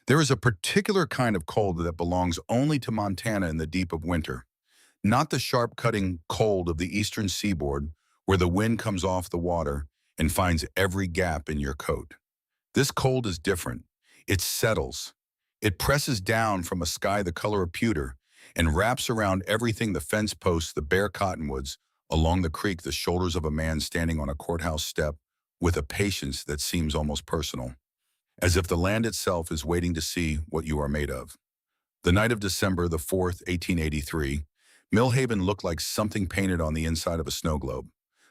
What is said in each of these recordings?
There is a particular kind of cold that belongs only to Montana in the deep of winter, not the sharp-cutting cold of the eastern seaboard where the wind comes off the water and finds every gap in your coat. This cold is different. It settles. It presses down from a sky the color of pewter and wraps around everything: the fence posts, the bare cottonwoods, along the creek, the shoulders of a man standing on a courthouse step with a patience that seems almost personal, as if the land itself is waiting to see what you are made of. The night of December the 4th, 1883, Millhaven looked like something painted on the inside of a snow globe.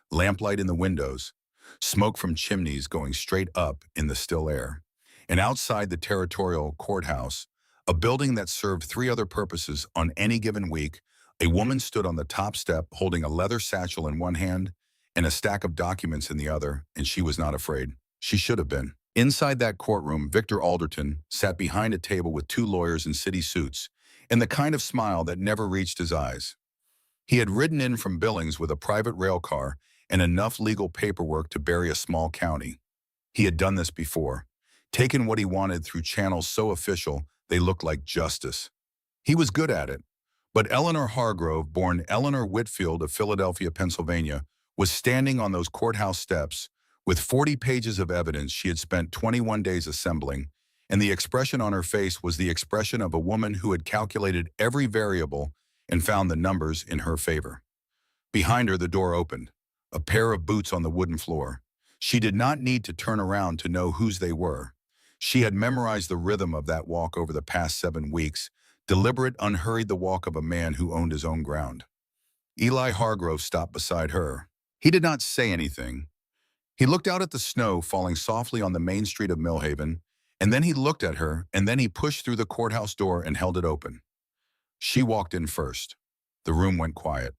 Lamplight in the windows, smoke from chimneys going straight up in the still air. And outside the territorial courthouse, a building that served three other purposes on any given week, a woman stood on the top step holding a leather satchel in one hand and a stack of documents in the other, and she was not afraid. She should have been. Inside that courtroom, Victor Alderton sat behind a table with two lawyers in city suits and the kind of smile that never reached his eyes. He had ridden in from Billings with a private rail car and enough legal paperwork to bury a small county. He had done this before, taken what he wanted through channels so official they looked like justice. He was good at it. But Eleanor Hargrove, born Eleanor Whitfield of Philadelphia, Pennsylvania, was standing on those courthouse steps with 40 pages of evidence she had spent 21 days assembling, and the expression on her face was the expression of a woman who had calculated every variable and found the numbers in her favor. Behind her, the door opened, a pair of boots on the wooden floor. She did not need to turn around to know whose they were. She had memorized the rhythm of that walk over the past 7 weeks, deliberate, unhurried, the walk of a man who owned his own ground. Eli Hargrove stopped beside her. He did not say anything. He looked out at the snow falling softly on the main street of Millhaven, and then he looked at her, and then he pushed through the courthouse door and held it open. She walked in first. The room went quiet.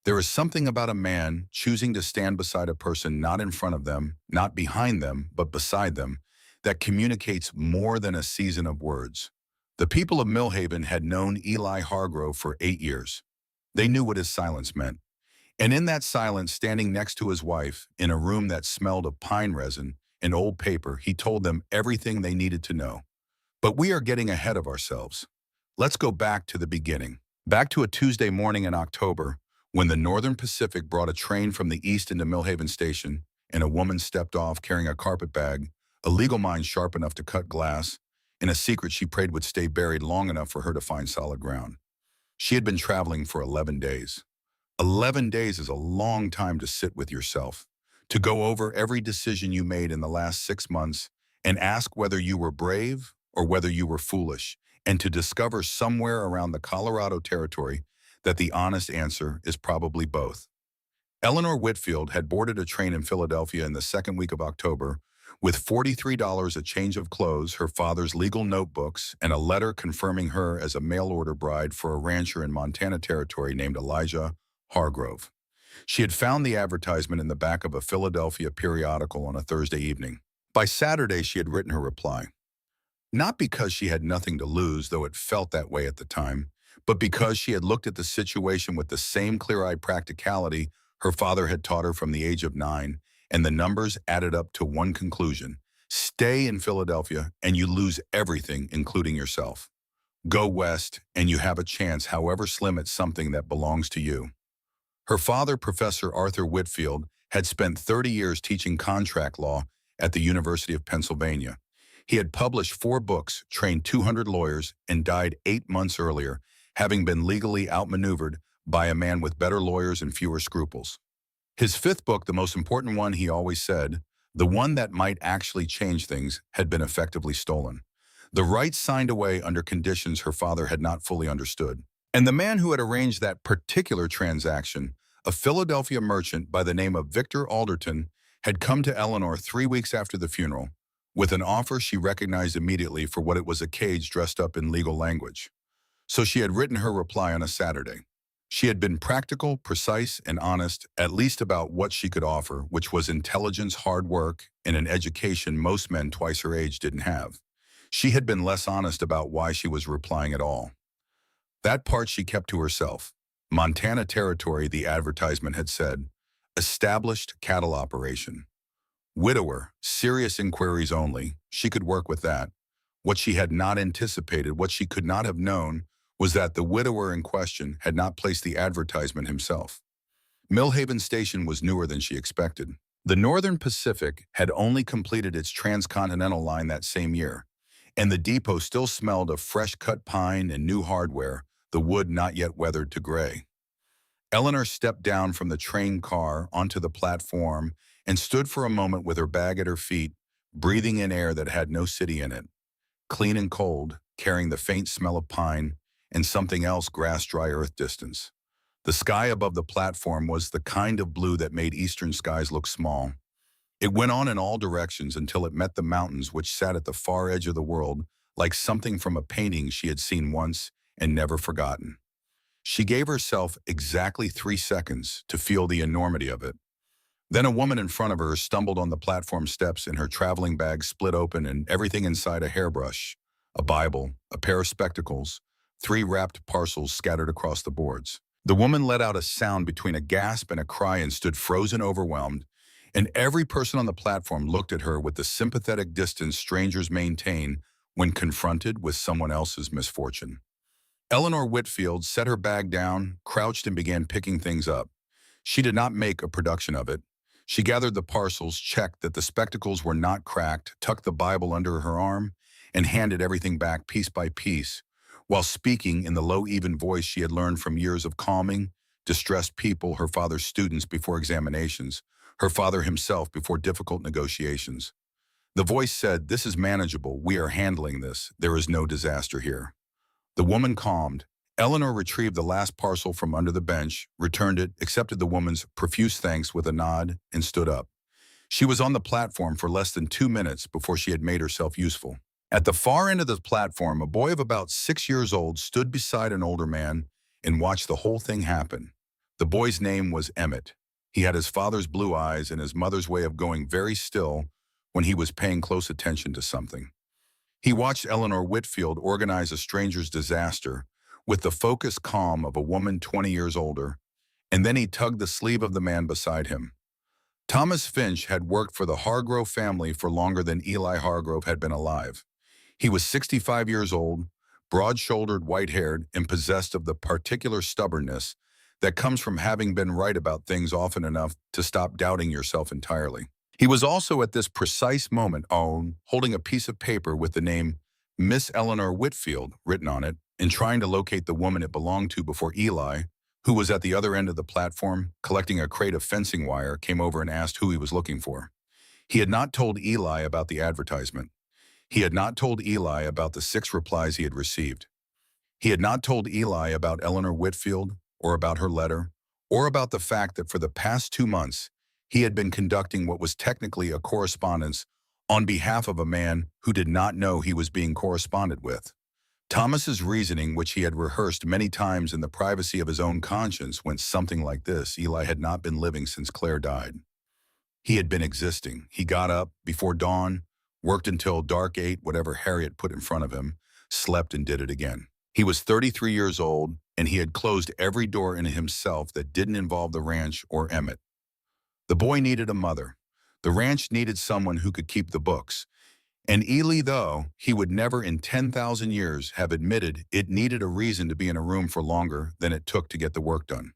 There is something about a man choosing to stand beside a person not in front of them, not behind them, but beside them, that communicates more than a season of words. The people of Millhaven had known Eli Hargrove for 8 years. They knew what his silence meant. And in that silence, standing next to his wife, in a room that smelled of pine resin and old paper, he told them everything they needed to know. But we are getting ahead of ourselves. Let's go back to the beginning. Back to a Tuesday morning in October, when the Northern Pacific brought a train from the east into Millhaven Station, and a woman stepped off carrying a carpet bag, a legal mind sharp enough to cut glass, and a secret she prayed would stay buried long enough for her to find solid ground. She had been traveling for 11 days. 11 days is a long time to sit with yourself, to go over every decision you made in the last 6 months and ask whether you were brave or whether you were foolish, and to discover somewhere around the Colorado territory that the honest answer is probably both. Eleanor Whitfield had boarded a train in Philadelphia in the second week of October with $43, a change of clothes, her father's legal notebooks, and a letter confirming her as a mail-order bride for a rancher in Montana Territory named Elijah Hargrove. She had found the advertisement in the back of a Philadelphia periodical on a Thursday evening. By Saturday, she had written her reply. Not because she had nothing to lose, though it felt that way at the time, but because she had looked at the situation with the same clear-eyed practicality her father had taught her from the age of 9, and the numbers added up to one conclusion: stay in Philadelphia and you lose everything, including yourself. Go west and you have a chance, however slim, at something that belongs to you. Her father, Professor Arthur Whitfield, had spent 30 years teaching contract law at the University of Pennsylvania. He had published 4 books, trained 200 lawyers, and died 8 months earlier, having been legally outmaneuvered by a man with better lawyers and fewer scruples. His 5th book, the most important one, he always said, the one that might actually change things, had been effectively stolen. The rights signed away under conditions her father had not fully understood. And the man who had arranged that particular transaction, a Philadelphia merchant by the name of Victor Alderton, had come to Eleanor 3 weeks after the funeral with an offer she recognized immediately for what it was: a cage dressed up in legal language. So she had written her reply on a Saturday. She had been practical, precise, and honest, at least about what she could offer, which was intelligence, hard work, and an education most men twice her age didn't have. She had been less honest about why she was replying at all. That part she kept to herself. Montana Territory, the advertisement had said. Established cattle operation. Widower, serious inquiries only. She could work with that. What she had not anticipated, what she could not have known, was that the widower in question had not placed the advertisement himself. Millhaven Station was newer than she expected. The Northern Pacific had only completed its transcontinental line that same year, and the depot still smelled of fresh-cut pine and new hardware, the wood not yet weathered to gray. Eleanor stepped down from the train car onto the platform and stood for a moment with her bag at her feet, breathing in air that had no city in it, clean and cold, carrying the faint smell of pine and something else grass-dry earth distance. The sky above the platform was the kind of blue that made eastern skies look small. It went on in all directions until it met the mountains which sat at the far edge of the world, like something from a painting she had seen once and never forgotten. She gave herself exactly 3 seconds to feel the enormity of it. Then a woman in front of her stumbled on the platform steps and her traveling bag split open and everything inside a hairbrush, a Bible, a pair of spectacles, 3 wrapped parcels scattered across the boards. The woman let out a sound between a gasp and a cry and stood frozen, overwhelmed, and every person on the platform looked at her with the sympathetic distance strangers maintain when confronted with someone else's misfortune. Eleanor Whitfield set her bag down, crouched, and began picking things up. She did not make a production of it. She gathered the parcels, checked that the spectacles were not cracked, tucked the Bible under her arm, and handed everything back piece by piece, while speaking in the low, even voice she had learned from years of calming, distressed people, her father's students before examinations, her father himself before difficult negotiations. The voice said, "This is manageable. We are handling this. There is no disaster here." The woman calmed. Eleanor retrieved the last parcel from under the bench, returned it, accepted the woman's profuse thanks with a nod, and stood up. She was on the platform for less than 2 minutes before she had made herself useful. At the far end of the platform, a boy of about 6 years old stood beside an older man and watched the whole thing happen. The boy's name was Emmett. He had his father's blue eyes and his mother's way of going very still when he was paying close attention to something. He watched Eleanor Whitfield organize a stranger's disaster with the focused calm of a woman 20 years older, and then he tugged the sleeve of the man beside him. Thomas Finch had worked for the Hargrove family for longer than Eli Hargrove had been alive. He was 65 years old, broad-shouldered, white-haired, and possessed of the particular stubbornness that comes from having been right about things often enough to stop doubting yourself entirely. He was also at this precise moment holding a piece of paper with the name Miss Eleanor Whitfield written on it and trying to locate the woman it belonged to before Eli, who was at the other end of the platform collecting a crate of fencing wire, came over and asked who he was looking for. He had not told Eli about the advertisement. He had not told Eli about the 6 replies he had received. He had not told Eli about Eleanor Whitfield or about her letter or about the fact that for the past 2 months, he had been conducting what was technically a correspondence on behalf of a man who did not know he was being corresponded with. Thomas's reasoning, which he had rehearsed many times in the privacy of his own conscience, went something like this. Eli had not been living since Claire died. He had been existing. He got up before dawn, worked until dark, ate whatever Harriet put in front of him, slept, and did it again. He was 33 years old, and he had closed every door in himself that didn't involve the ranch or Emmett. The boy needed a mother. The ranch needed someone who could keep the books. And Ely, though he would never in 10,000 years have admitted it, needed a reason to be in a room for longer than it took to get the work done.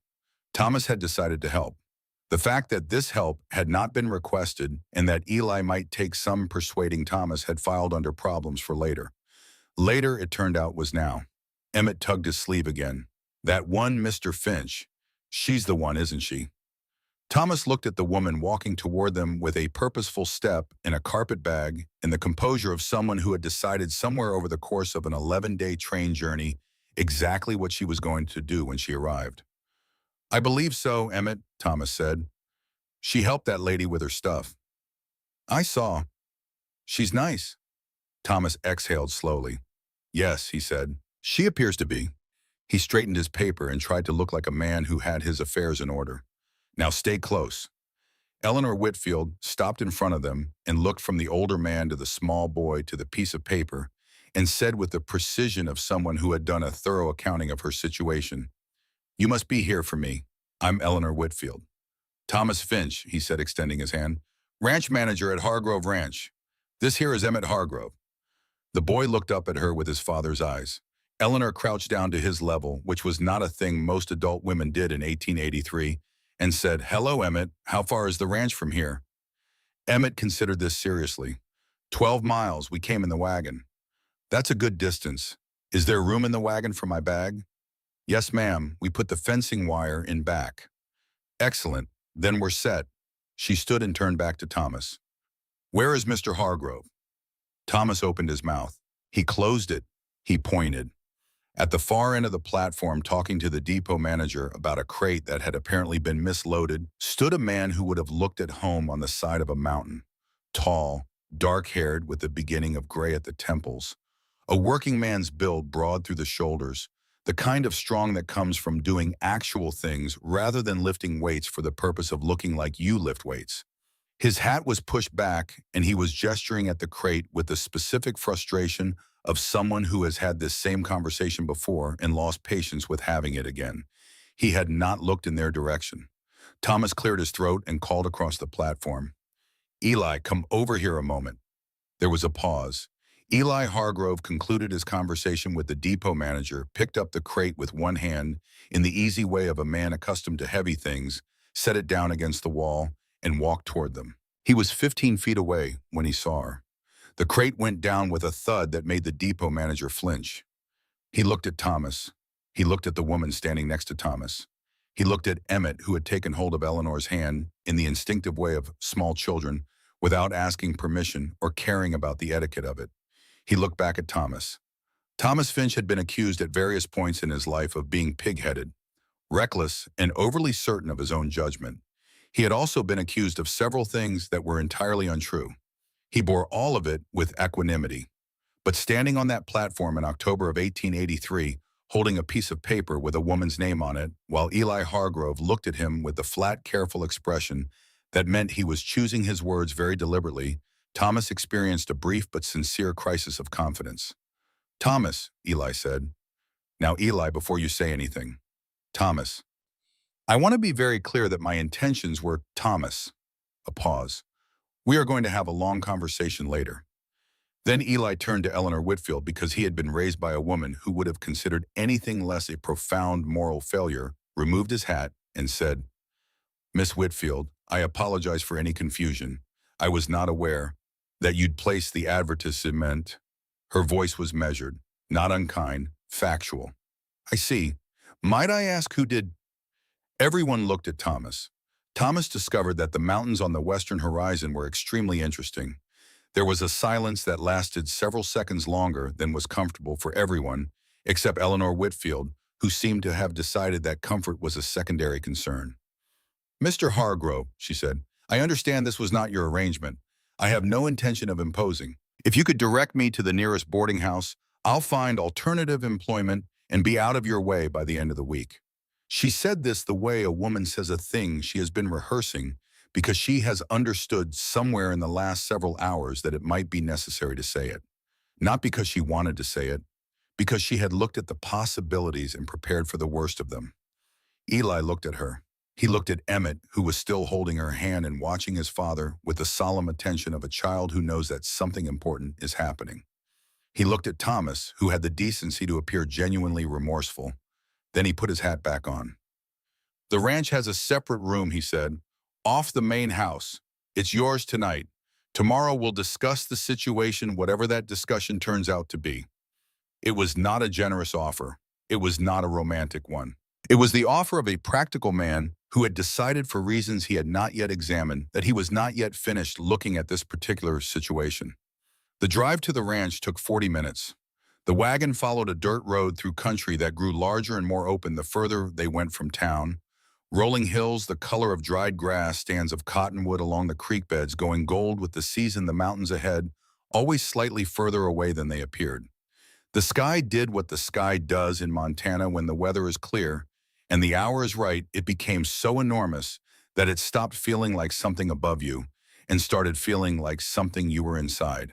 Thomas had decided to help. The fact that this help had not been requested and that Eli might take some persuading Thomas had filed under problems for later. Later, it turned out, was now. Emmett tugged his sleeve again. "That one Mr. Finch. She's the one, isn't she?" Thomas looked at the woman walking toward them with a purposeful step and a carpet bag and the composure of someone who had decided somewhere over the course of an 11-day train journey exactly what she was going to do when she arrived. "I believe so, Emmett," Thomas said. "She helped that lady with her stuff." "I saw. She's nice." Thomas exhaled slowly. "Yes," he said. "She appears to be." He straightened his paper and tried to look like a man who had his affairs in order. "Now stay close." Eleanor Whitfield stopped in front of them and looked from the older man to the small boy to the piece of paper and said with the precision of someone who had done a thorough accounting of her situation, "You must be here for me. I'm Eleanor Whitfield." "Thomas Finch," he said, extending his hand. "Ranch manager at Hargrove Ranch. This here is Emmett Hargrove." The boy looked up at her with his father's eyes. Eleanor crouched down to his level, which was not a thing most adult women did in 1883, and said, "Hello, Emmett. How far is the ranch from here?" Emmett considered this seriously. 12 miles. We came in the wagon." "That's a good distance. Is there room in the wagon for my bag?" "Yes, ma'am. We put the fencing wire in back." "Excellent. Then we're set." She stood and turned back to Thomas. "Where is Mr. Hargrove?" Thomas opened his mouth. He closed it. He pointed. At the far end of the platform, talking to the depot manager about a crate that had apparently been misloaded, stood a man who would have looked at home on the side of a mountain. Tall, dark-haired with the beginning of gray at the temples. A working man's build broad through the shoulders, the kind of strong that comes from doing actual things rather than lifting weights for the purpose of looking like you lift weights. His hat was pushed back, and he was gesturing at the crate with the specific frustration of someone who has had this same conversation before and lost patience with having it again. He had not looked in their direction. Thomas cleared his throat and called across the platform. "Eli, come over here a moment." There was a pause. Eli Hargrove concluded his conversation with the depot manager, picked up the crate with one hand in the easy way of a man accustomed to heavy things, set it down against the wall, and walked toward them. He was 15 feet away when he saw her. The crate went down with a thud that made the depot manager flinch. He looked at Thomas. He looked at the woman standing next to Thomas. He looked at Emmett, who had taken hold of Eleanor's hand in the instinctive way of small children, without asking permission or caring about the etiquette of it. He looked back at Thomas. Thomas Finch had been accused at various points in his life of being pig-headed, reckless, and overly certain of his own judgment. He had also been accused of several things that were entirely untrue. He bore all of it with equanimity. But standing on that platform in October of 1883, holding a piece of paper with a woman's name on it, while Eli Hargrove looked at him with the flat, careful expression that meant he was choosing his words very deliberately, Thomas experienced a brief but sincere crisis of confidence. "Thomas," Eli said. "Now, Eli, before you say anything." "Thomas. I want to be very clear that my intentions were Thomas." A pause. "We are going to have a long conversation later." Then Eli turned to Eleanor Whitfield because he had been raised by a woman who would have considered anything less a profound moral failure, removed his hat, and said, "Miss Whitfield, I apologize for any confusion. I was not aware that you'd placed the advertisement." Her voice was measured, not unkind, factual. "I see. Might I ask who did?" Everyone looked at Thomas. Thomas discovered that the mountains on the western horizon were extremely interesting. There was a silence that lasted several seconds longer than was comfortable for everyone, except Eleanor Whitfield, who seemed to have decided that comfort was a secondary concern. "Mr. Hargrove," she said, "I understand this was not your arrangement. I have no intention of imposing. If you could direct me to the nearest boarding house, I'll find alternative employment and be out of your way by the end of the week." She said this the way a woman says a thing she has been rehearsing because she has understood somewhere in the last several hours that it might be necessary to say it. Not because she wanted to say it, because she had looked at the possibilities and prepared for the worst of them. Eli looked at her. He looked at Emmett, who was still holding her hand and watching his father with the solemn attention of a child who knows that something important is happening. He looked at Thomas, who had the decency to appear genuinely remorseful. Then he put his hat back on. "The ranch has a separate room," he said, "off the main house. It's yours tonight. Tomorrow we'll discuss the situation, whatever that discussion turns out to be." It was not a generous offer. It was not a romantic one. It was the offer of a practical man who had decided for reasons he had not yet examined that he was not yet finished looking at this particular situation. The drive to the ranch took 40 minutes. The wagon followed a dirt road through country that grew larger and more open the further they went from town. Rolling hills, the color of dried grass, stands of cottonwood along the creek beds going gold with the season, the mountains ahead, always slightly further away than they appeared. The sky did what the sky does in Montana when the weather is clear, and the hour is right. It became so enormous that it stopped feeling like something above you and started feeling like something you were inside.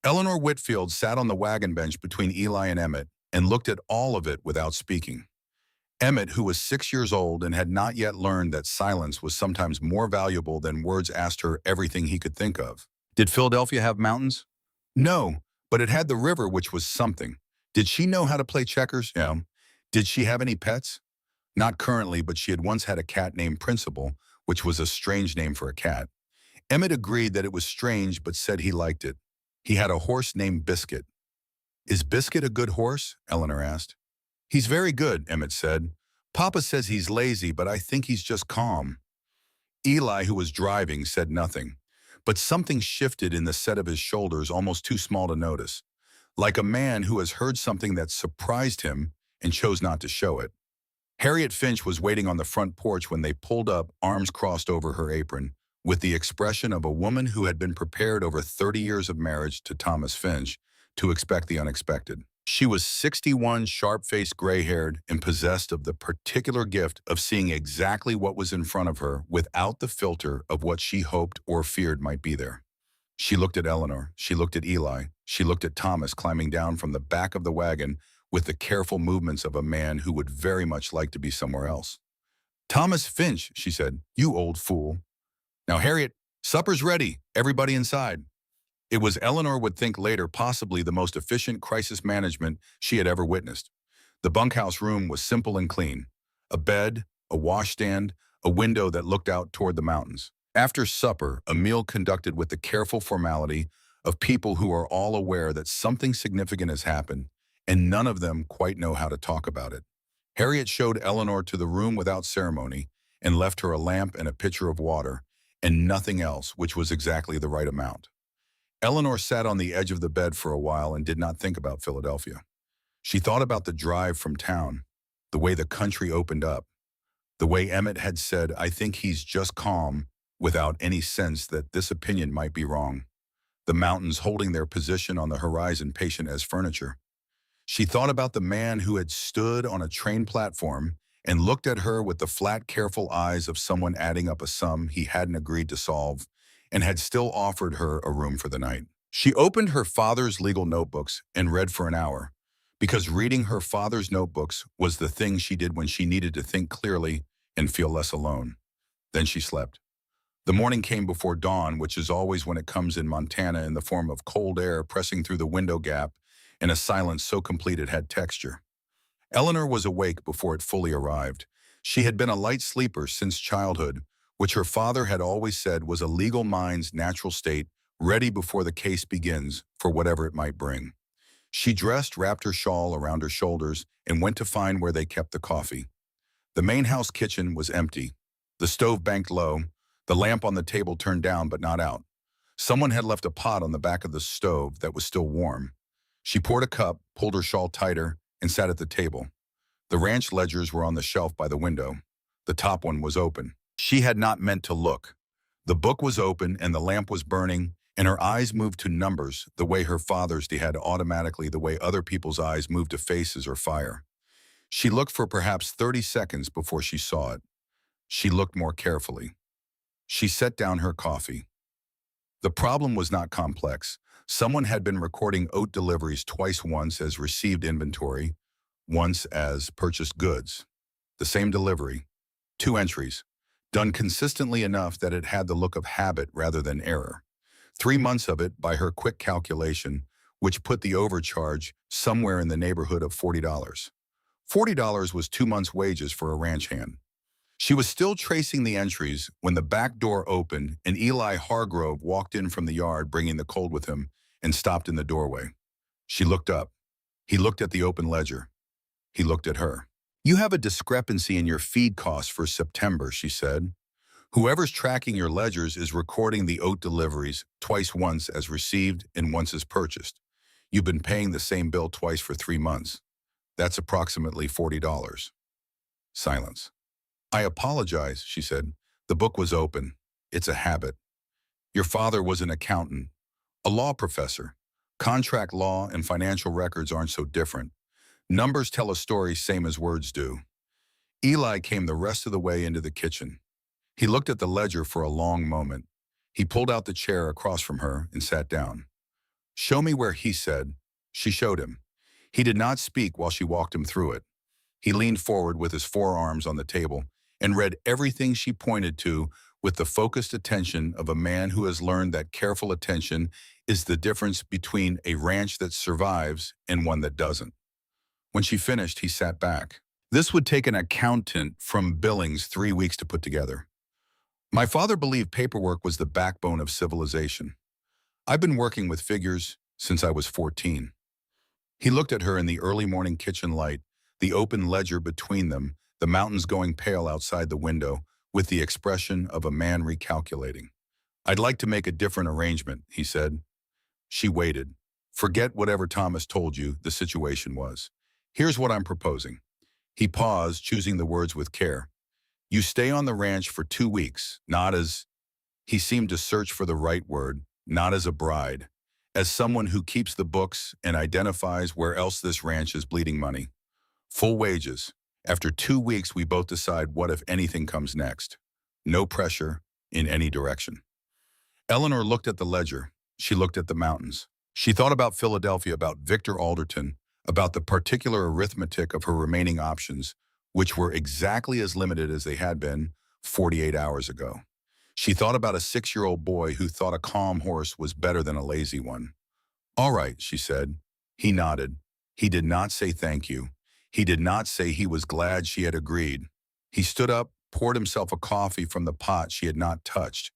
Eleanor Whitfield sat on the wagon bench between Eli and Emmett and looked at all of it without speaking. Emmett, who was 6 years old and had not yet learned that silence was sometimes more valuable than words, asked her everything he could think of. "Did Philadelphia have mountains?" "No, But it had the river, which was something. Did she know how to play checkers? Yeah. Did she have any pets? Not currently, but she had once had a cat named Principal, which was a strange name for a cat. Emmett agreed that it was strange, but said he liked it. He had a horse named Biscuit. Is Biscuit a good horse? Eleanor asked. He's very good, Emmett said. Papa says he's lazy, but I think he's just calm. Eli, who was driving, said nothing. But something shifted in the set of his shoulders, almost too small to notice, like a man who has heard something that surprised him and chose not to show it. Harriet Finch was waiting on the front porch when they pulled up, arms crossed over her apron, with the expression of a woman who had been prepared over 30 years of marriage to Thomas Finch to expect the unexpected. She was 61, sharp-faced, gray-haired, and possessed of the particular gift of seeing exactly what was in front of her without the filter of what she hoped or feared might be there. She looked at Eleanor, she looked at Eli, she looked at Thomas climbing down from the back of the wagon with the careful movements of a man who would very much like to be somewhere else. Thomas Finch, she said, you old fool. Now, Harriet, supper's ready, everybody inside. It was, Eleanor would think later, possibly the most efficient crisis management she had ever witnessed. The bunkhouse room was simple and clean. A bed, a washstand, a window that looked out toward the mountains. After supper, a meal conducted with the careful formality of people who are all aware that something significant has happened, and none of them quite know how to talk about it. Harriet showed Eleanor to the room without ceremony and left her a lamp and a pitcher of water, and nothing else, which was exactly the right amount. Eleanor sat on the edge of the bed for a while and did not think about Philadelphia. She thought about the drive from town, the way the country opened up, the way Emmett had said, I think he's just calm, without any sense that this opinion might be wrong. The mountains holding their position on the horizon, patient as furniture. She thought about the man who had stood on a train platform and looked at her with the flat, careful eyes of someone adding up a sum he hadn't agreed to solve, and had still offered her a room for the night. She opened her father's legal notebooks and read for an hour, because reading her father's notebooks was the thing she did when she needed to think clearly and feel less alone. Then she slept. The morning came before dawn, which is always when it comes in Montana, in the form of cold air pressing through the window gap and a silence so complete it had texture. Eleanor was awake before it fully arrived. She had been a light sleeper since childhood, which her father had always said was a legal mind's natural state, ready before the case begins for whatever it might bring. She dressed, wrapped her shawl around her shoulders, and went to find where they kept the coffee. The main house kitchen was empty, the stove banked low, the lamp on the table turned down but not out. Someone had left a pot on the back of the stove that was still warm. She poured a cup, pulled her shawl tighter, and sat at the table. The ranch ledgers were on the shelf by the window. The top one was open. She had not meant to look. The book was open and the lamp was burning, and her eyes moved to numbers the way her father's had automatically, the way other people's eyes moved to faces or fire. She looked for perhaps 30 seconds before she saw it. She looked more carefully. She set down her coffee. The problem was not complex. Someone had been recording oat deliveries twice, once as received inventory, once as purchased goods. The same delivery, 2 entries, done consistently enough that it had the look of habit rather than error. 3 months of it, by her quick calculation, which put the overcharge somewhere in the neighborhood of $40. $40 was 2 months' wages for a ranch hand. She was still tracing the entries when the back door opened and Eli Hargrove walked in from the yard bringing the cold with him and stopped in the doorway. She looked up. He looked at the open ledger. He looked at her. You have a discrepancy in your feed costs for September, she said. Whoever's tracking your ledgers is recording the oat deliveries twice, once as received and once as purchased. You've been paying the same bill twice for 3 months. That's approximately $40. Silence. I apologize, she said. The book was open. It's a habit. Your father was an accountant, a law professor. Contract law and financial records aren't so different. Numbers tell a story same as words do. Eli came the rest of the way into the kitchen. He looked at the ledger for a long moment. He pulled out the chair across from her and sat down. Show me where, he said. She showed him. He did not speak while she walked him through it. He leaned forward with his forearms on the table and read everything she pointed to with the focused attention of a man who has learned that careful attention is the difference between a ranch that survives and one that doesn't. When she finished, he sat back. This would take an accountant from Billings 3 weeks to put together. My father believed paperwork was the backbone of civilization. I've been working with figures since I was 14. He looked at her in the early morning kitchen light, the open ledger between them, the mountains going pale outside the window, with the expression of a man recalculating. I'd like to make a different arrangement, he said. She waited. Forget whatever Thomas told you the situation was. Here's what I'm proposing. He paused, choosing the words with care. You stay on the ranch for 2 weeks, not as, he seemed to search for the right word, not as a bride, as someone who keeps the books and identifies where else this ranch is bleeding money. Full wages. After 2 weeks, we both decide what, if anything, comes next. No pressure in any direction. Eleanor looked at the ledger. She looked at the mountains. She thought about Philadelphia, about Victor Alderton, about the particular arithmetic of her remaining options, which were exactly as limited as they had been 48 hours ago. She thought about a 6-year-old boy who thought a calm horse was better than a lazy one. All right, she said. He nodded. He did not say thank you. He did not say he was glad she had agreed. He stood up, poured himself a coffee from the pot she had not touched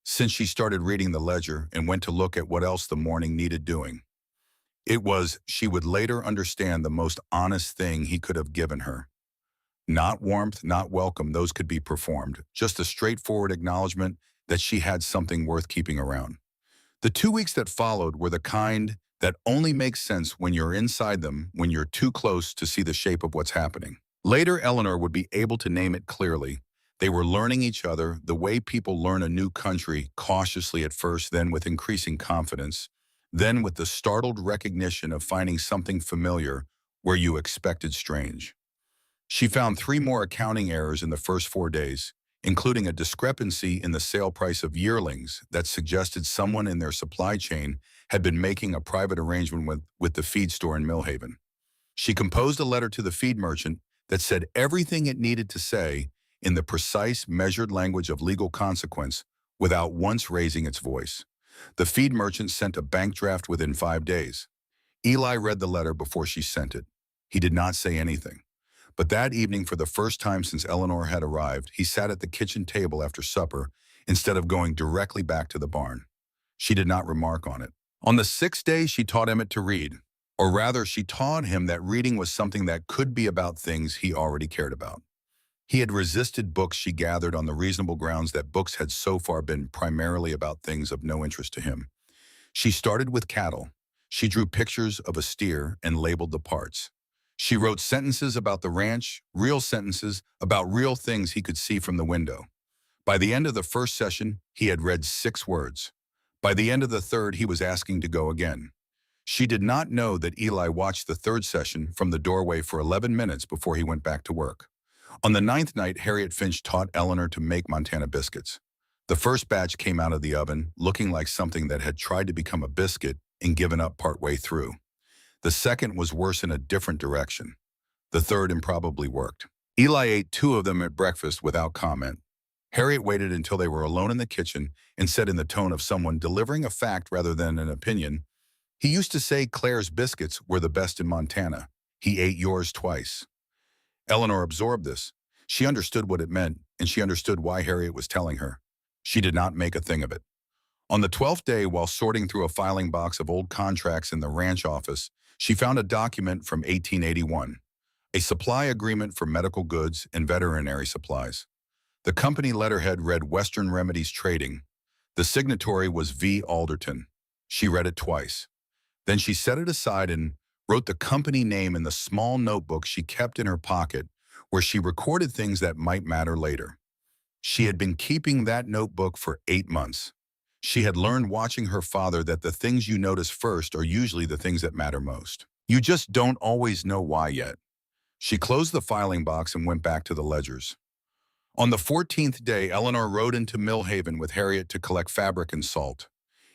since she started reading the ledger, and went to look at what else the morning needed doing. It was, she would later understand, the most honest thing he could have given her. Not warmth, not welcome, those could be performed. Just a straightforward acknowledgement that she had something worth keeping around. The 2 weeks that followed were the kind that only make sense when you're inside them, when you're too close to see the shape of what's happening. Later, Eleanor would be able to name it clearly. They were learning each other the way people learn a new country, cautiously at first, then with increasing confidence, then with the startled recognition of finding something familiar where you expected strange. She found 3 more accounting errors in the first 4 days, including a discrepancy in the sale price of yearlings that suggested someone in their supply chain had been making a private arrangement with the feed store in Millhaven. She composed a letter to the feed merchant that said everything it needed to say in the precise, measured language of legal consequence without once raising its voice. The feed merchant sent a bank draft within 5 days. Eli read the letter before she sent it. He did not say anything. But that evening, for the first time since Eleanor had arrived, he sat at the kitchen table after supper instead of going directly back to the barn. She did not remark on it. On the 6th day, she taught Emmett to read. Or rather, she taught him that reading was something that could be about things he already cared about. He had resisted books she gathered on the reasonable grounds that books had so far been primarily about things of no interest to him. She started with cattle. She drew pictures of a steer and labeled the parts. She wrote sentences about the ranch, real sentences about real things he could see from the window. By the end of the first session, he had read 6 words. By the end of the third, he was asking to go again. She did not know that Eli watched the 3rd session from the doorway for 11 minutes before he went back to work. On the 9th night, Harriet Finch taught Eleanor to make Montana biscuits. The first batch came out of the oven, looking like something that had tried to become a biscuit and given up partway through. The second was worse in a different direction. The third improbably worked. Eli ate 2 of them at breakfast without comment. Harriet waited until they were alone in the kitchen and said in the tone of someone delivering a fact rather than an opinion, "He used to say Claire's biscuits were the best in Montana. He ate yours twice." Eleanor absorbed this. She understood what it meant, and she understood why Harriet was telling her. She did not make a thing of it. On the 12th day, while sorting through a filing box of old contracts in the ranch office, she found a document from 1881, a supply agreement for medical goods and veterinary supplies. The company letterhead read Western Remedies Trading. The signatory was V. Alderton. She read it twice. Then she set it aside and wrote the company name in the small notebook she kept in her pocket, where she recorded things that might matter later. She had been keeping that notebook for 8 months. She had learned watching her father that the things you notice first are usually the things that matter most. You just don't always know why yet. She closed the filing box and went back to the ledgers. On the 14th day, Eleanor rode into Millhaven with Harriet to collect fabric and salt.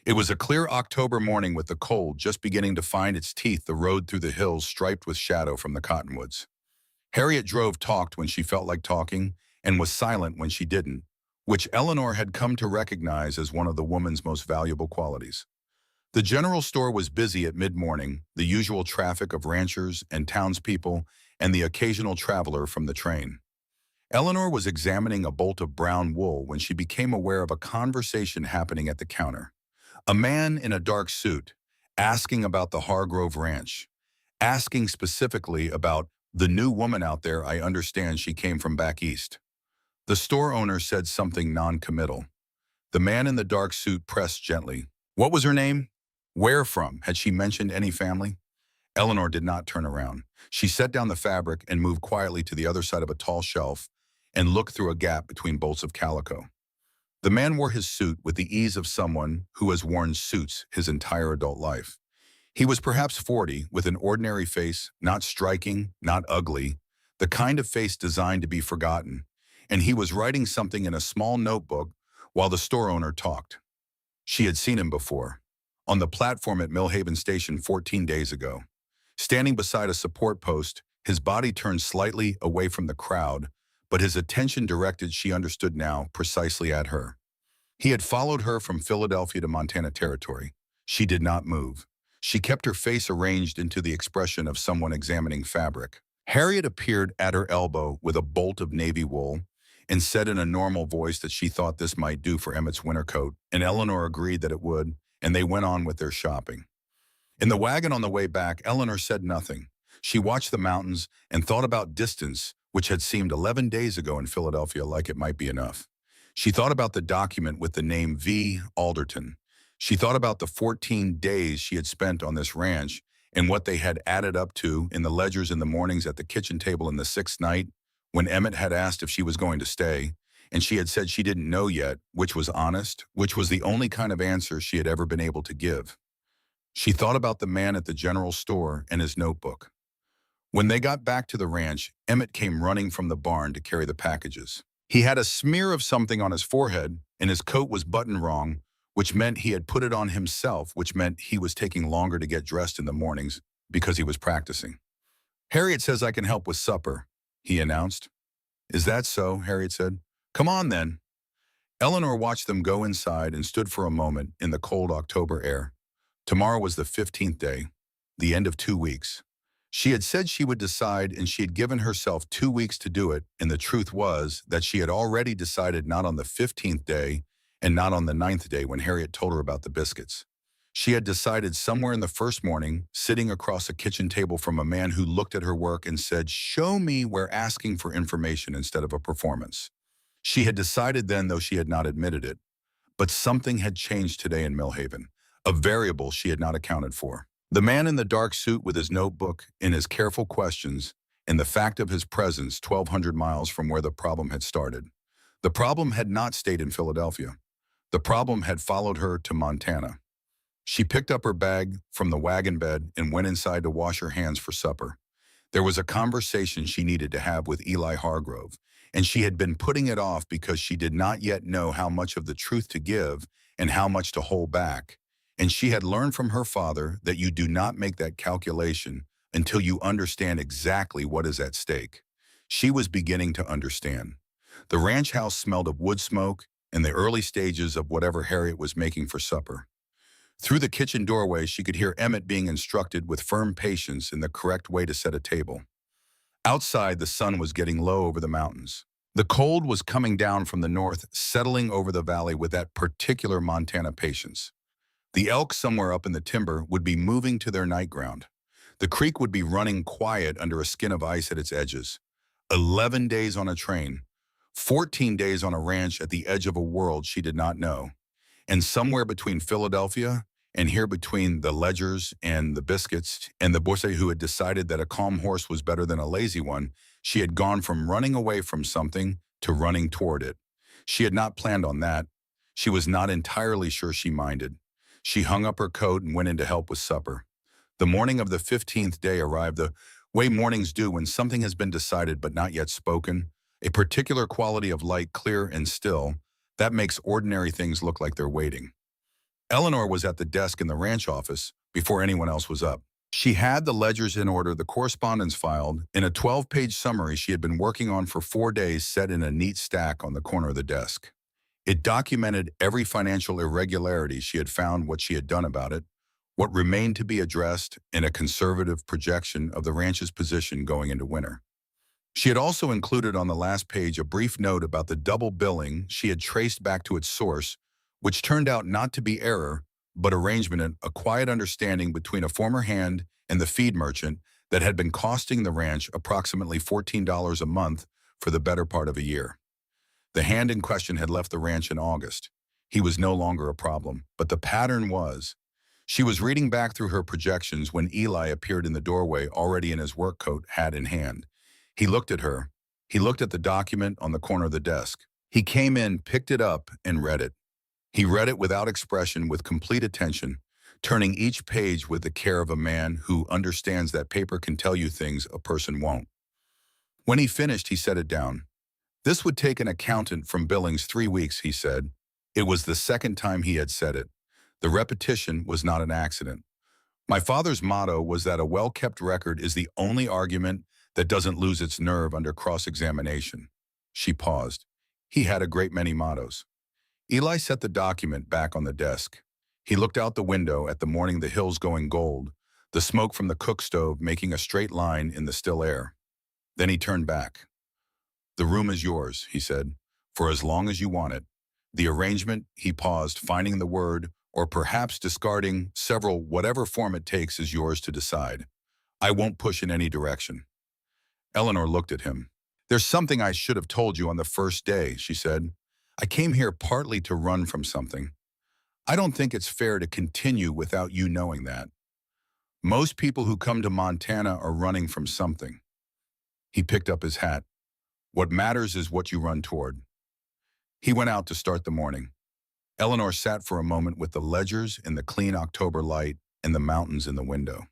It was a clear October morning with the cold just beginning to find its teeth, the road through the hills striped with shadow from the cottonwoods. Harriet talked when she felt like talking, and was silent when she didn't, which Eleanor had come to recognize as one of the woman's most valuable qualities. The general store was busy at mid-morning, the usual traffic of ranchers and townspeople and the occasional traveler from the train. Eleanor was examining a bolt of brown wool when she became aware of a conversation happening at the counter. A man in a dark suit, asking about the Hargrove Ranch, asking specifically about the new woman out there. I understand she came from back east. The store owner said something non-committal. The man in the dark suit pressed gently. What was her name? Where from? Had she mentioned any family? Eleanor did not turn around. She set down the fabric and moved quietly to the other side of a tall shelf and looked through a gap between bolts of calico. The man wore his suit with the ease of someone who has worn suits his entire adult life. He was perhaps 40, with an ordinary face, not striking, not ugly, the kind of face designed to be forgotten, and he was writing something in a small notebook while the store owner talked. She had seen him before, on the platform at Millhaven Station 14 days ago. Standing beside a support post, his body turned slightly away from the crowd, but his attention directed, she understood now, precisely at her. He had followed her from Philadelphia to Montana Territory. She did not move. She kept her face arranged into the expression of someone examining fabric. Harriet appeared at her elbow with a bolt of navy wool and said in a normal voice that she thought this might do for Emmett's winter coat, and Eleanor agreed that it would, and they went on with their shopping. In the wagon on the way back, Eleanor said nothing. She watched the mountains and thought about distance, which had seemed 11 days ago in Philadelphia like it might be enough. She thought about the document with the name V. Alderton. She thought about the 14 days she had spent on this ranch and what they had added up to in the ledgers in the mornings at the kitchen table in the sixth night, when Emmett had asked if she was going to stay, and she had said she didn't know yet, which was honest, which was the only kind of answer she had ever been able to give. She thought about the man at the general store and his notebook. When they got back to the ranch, Emmett came running from the barn to carry the packages. He had a smear of something on his forehead, and his coat was buttoned wrong, which meant he had put it on himself, which meant he was taking longer to get dressed in the mornings because he was practicing. "Harriet says I can help with supper," he announced. "Is that so?" Harriet said. "Come on, then." Eleanor watched them go inside and stood for a moment in the cold October air. Tomorrow was the 15th day, the end of 2 weeks. She had said she would decide, and she had given herself 2 weeks to do it, and the truth was that she had already decided not on the 15th day and not on the 9th day when Harriet told her about the biscuits. She had decided somewhere in the first morning, sitting across a kitchen table from a man who looked at her work and said, "Show me," where asking for information instead of a performance. She had decided then, though she had not admitted it. But something had changed today in Millhaven, a variable she had not accounted for. The man in the dark suit with his notebook and his careful questions, and the fact of his presence 1,200 miles from where the problem had started. The problem had not stayed in Philadelphia. The problem had followed her to Montana. She picked up her bag from the wagon bed and went inside to wash her hands for supper. There was a conversation she needed to have with Eli Hargrove, and she had been putting it off because she did not yet know how much of the truth to give and how much to hold back. And she had learned from her father that you do not make that calculation until you understand exactly what is at stake. She was beginning to understand. The ranch house smelled of wood smoke and the early stages of whatever Harriet was making for supper. Through the kitchen doorway, she could hear Emmett being instructed with firm patience in the correct way to set a table. Outside, the sun was getting low over the mountains. The cold was coming down from the north, settling over the valley with that particular Montana patience. The elk somewhere up in the timber would be moving to their night ground. The creek would be running quiet under a skin of ice at its edges. 11 days on a train, 14 days on a ranch at the edge of a world she did not know. And somewhere between Philadelphia and here between the ledgers and the biscuits and the bosse who had decided that a calm horse was better than a lazy one, she had gone from running away from something to running toward it. She had not planned on that. She was not entirely sure she minded. She hung up her coat and went in to help with supper. The morning of the 15th day arrived the way mornings do when something has been decided but not yet spoken, a particular quality of light, clear and still, that makes ordinary things look like they're waiting. Eleanor was at the desk in the ranch office before anyone else was up. She had the ledgers in order, the correspondence filed, and a 12-page summary she had been working on for 4 days set in a neat stack on the corner of the desk. It documented every financial irregularity she had found, what she had done about it, what remained to be addressed, and a conservative projection of the ranch's position going into winter. She had also included on the last page a brief note about the double billing she had traced back to its source, which turned out not to be error, but arrangement and a quiet understanding between a former hand and the feed merchant that had been costing the ranch approximately $14 a month for the better part of a year. The hand in question had left the ranch in August. He was no longer a problem, but the pattern was. She was reading back through her projections when Eli appeared in the doorway, already in his work coat, hat in hand. He looked at her. He looked at the document on the corner of the desk. He came in, picked it up, and read it. He read it without expression, with complete attention, turning each page with the care of a man who understands that paper can tell you things a person won't. When he finished, he set it down. This would take an accountant from Billings 3 weeks, he said. It was the second time he had said it. The repetition was not an accident. My father's motto was that a well-kept record is the only argument that doesn't lose its nerve under cross-examination. She paused. He had a great many mottos. Eli set the document back on the desk. He looked out the window at the morning, the hills going gold, the smoke from the cook stove making a straight line in the still air. Then he turned back. "The room is yours," he said, "for as long as you want it. The arrangement," he paused, finding the word, "or perhaps discarding several, whatever form it takes, is yours to decide. I won't push in any direction." Eleanor looked at him. "There's something I should have told you on the first day," she said. "I came here partly to run from something. I don't think it's fair to continue without you knowing that. Most people who come to Montana are running from something." He picked up his hat. "What matters is what you run toward." He went out to start the morning. Eleanor sat for a moment with the ledgers in the clean October light and the mountains in the window.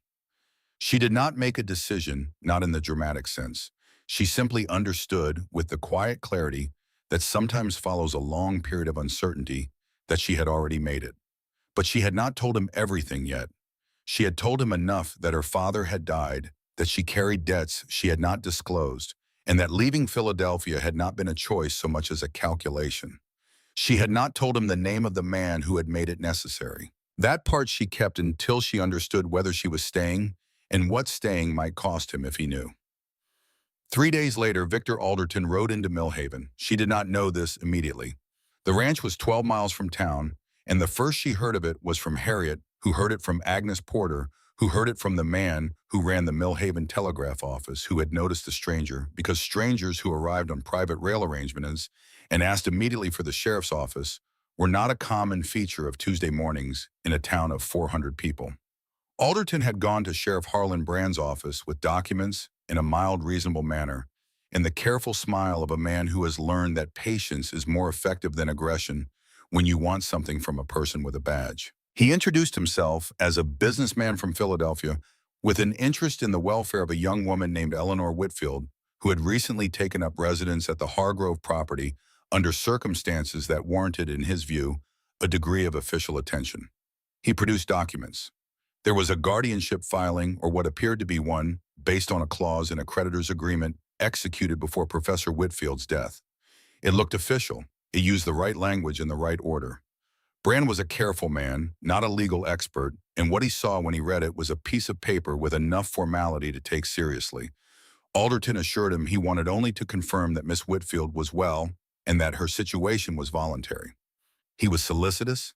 She did not make a decision, not in the dramatic sense. She simply understood, with the quiet clarity that sometimes follows a long period of uncertainty, that she had already made it. But she had not told him everything yet. She had told him enough that her father had died, that she carried debts she had not disclosed, and that leaving Philadelphia had not been a choice so much as a calculation. She had not told him the name of the man who had made it necessary. That part she kept until she understood whether she was staying and what staying might cost him if he knew. 3 days later, Victor Alderton rode into Millhaven. She did not know this immediately. The ranch was 12 miles from town, and the first she heard of it was from Harriet, who heard it from Agnes Porter, who heard it from the man who ran the Millhaven telegraph office, who had noticed the stranger, because strangers who arrived on private rail arrangements and asked immediately for the sheriff's office were not a common feature of Tuesday mornings in a town of 400 people. Alderton had gone to Sheriff Harlan Brand's office with documents in a mild, reasonable manner, and the careful smile of a man who has learned that patience is more effective than aggression when you want something from a person with a badge. He introduced himself as a businessman from Philadelphia with an interest in the welfare of a young woman named Eleanor Whitfield, who had recently taken up residence at the Hargrove property under circumstances that warranted, in his view, a degree of official attention. He produced documents. There was a guardianship filing, or what appeared to be one, based on a clause in a creditor's agreement executed before Professor Whitfield's death. It looked official. It used the right language in the right order. Brand was a careful man, not a legal expert, and what he saw when he read it was a piece of paper with enough formality to take seriously. Alderton assured him he wanted only to confirm that Miss Whitfield was well and that her situation was voluntary. He was solicitous.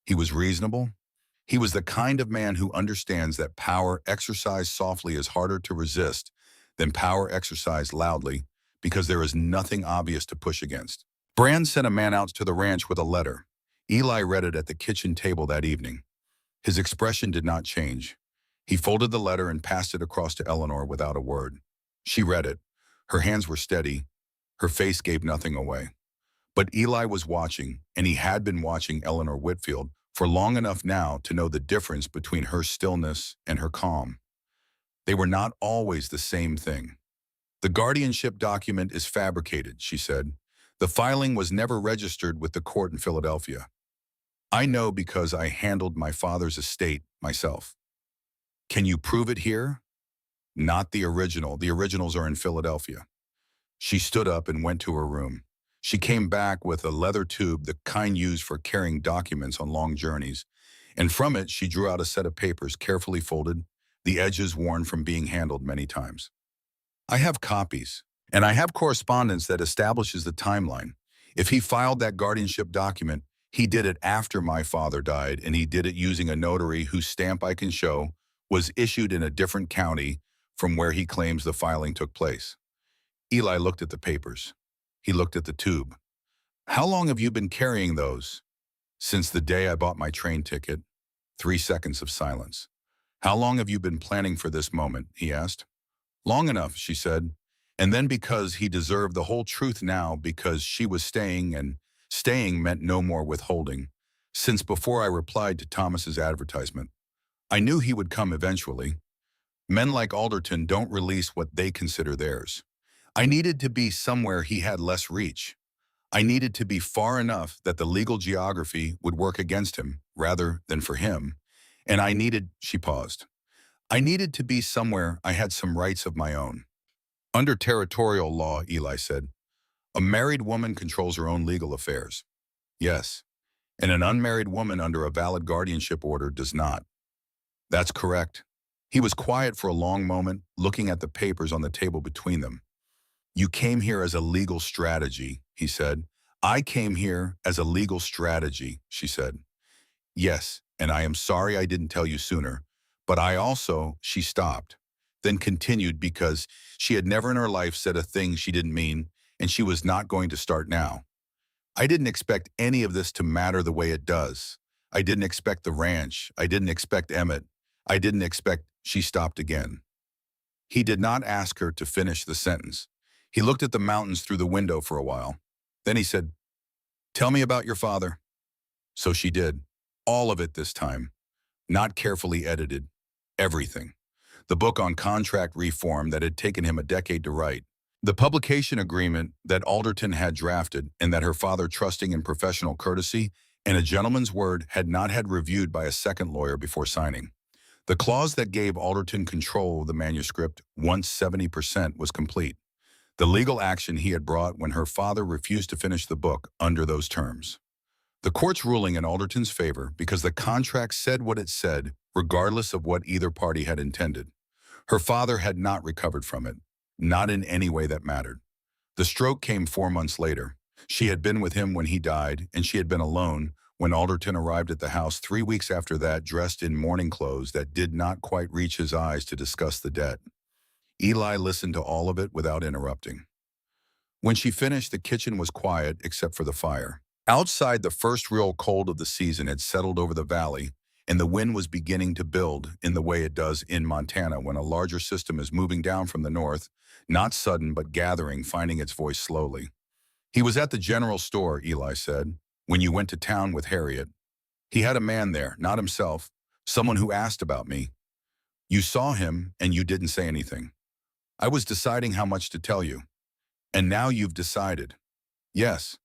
He was reasonable. He was the kind of man who understands that power exercised softly is harder to resist than power exercised loudly, because there is nothing obvious to push against. Brand sent a man out to the ranch with a letter. Eli read it at the kitchen table that evening. His expression did not change. He folded the letter and passed it across to Eleanor without a word. She read it. Her hands were steady. Her face gave nothing away. But Eli was watching, and he had been watching Eleanor Whitfield for long enough now to know the difference between her stillness and her calm. They were not always the same thing. "The guardianship document is fabricated," she said. "The filing was never registered with the court in Philadelphia. I know because I handled my father's estate myself." "Can you prove it here?" "Not the original. The originals are in Philadelphia." She stood up and went to her room. She came back with a leather tube, the kind used for carrying documents on long journeys, and from it she drew out a set of papers carefully folded, the edges worn from being handled many times. I have copies, and I have correspondence that establishes the timeline. If he filed that guardianship document, he did it after my father died, and he did it using a notary whose stamp I can show was issued in a different county from where he claims the filing took place. Eli looked at the papers. He looked at the tube. How long have you been carrying those? Since the day I bought my train ticket. 3 seconds of silence. How long have you been planning for this moment? He asked. Long enough, she said. And then because he deserved the whole truth now because she was staying and staying meant no more withholding. Since before I replied to Thomas's advertisement, I knew he would come eventually. Men like Alderton don't release what they consider theirs. I needed to be somewhere he had less reach. I needed to be far enough that the legal geography would work against him rather than for him. And she paused. I needed to be somewhere I had some rights of my own. Under territorial law, Eli said, a married woman controls her own legal affairs. Yes, and an unmarried woman under a valid guardianship order does not. That's correct. He was quiet for a long moment, looking at the papers on the table between them. You came here as a legal strategy, he said. I came here as a legal strategy, she said. Yes, and I am sorry I didn't tell you sooner, but she stopped, then continued because she had never in her life said a thing she didn't mean, and she was not going to start now. I didn't expect any of this to matter the way it does. I didn't expect the ranch. I didn't expect Emmett. She stopped again. He did not ask her to finish the sentence. He looked at the mountains through the window for a while. Then he said, tell me about your father. So she did. All of it this time. Not carefully edited. Everything. The book on contract reform that had taken him a decade to write. The publication agreement that Alderton had drafted and that her father, trusting in professional courtesy and a gentleman's word, had not had reviewed by a second lawyer before signing. The clause that gave Alderton control of the manuscript once 70% was complete. The legal action he had brought when her father refused to finish the book under those terms. The court's ruling in Alderton's favor because the contract said what it said, regardless of what either party had intended. Her father had not recovered from it, not in any way that mattered. The stroke came 4 months later. She had been with him when he died, and she had been alone when Alderton arrived at the house 3 weeks after that, dressed in mourning clothes that did not quite reach his eyes to discuss the debt. Eli listened to all of it without interrupting. When she finished, the kitchen was quiet except for the fire. Outside, the first real cold of the season had settled over the valley, and the wind was beginning to build in the way it does in Montana when a larger system is moving down from the north, not sudden but gathering, finding its voice slowly. He was at the general store, Eli said, when you went to town with Harriet. He had a man there, not himself, someone who asked about me. You saw him, and you didn't say anything. I was deciding how much to tell you. And now you've decided. Yes.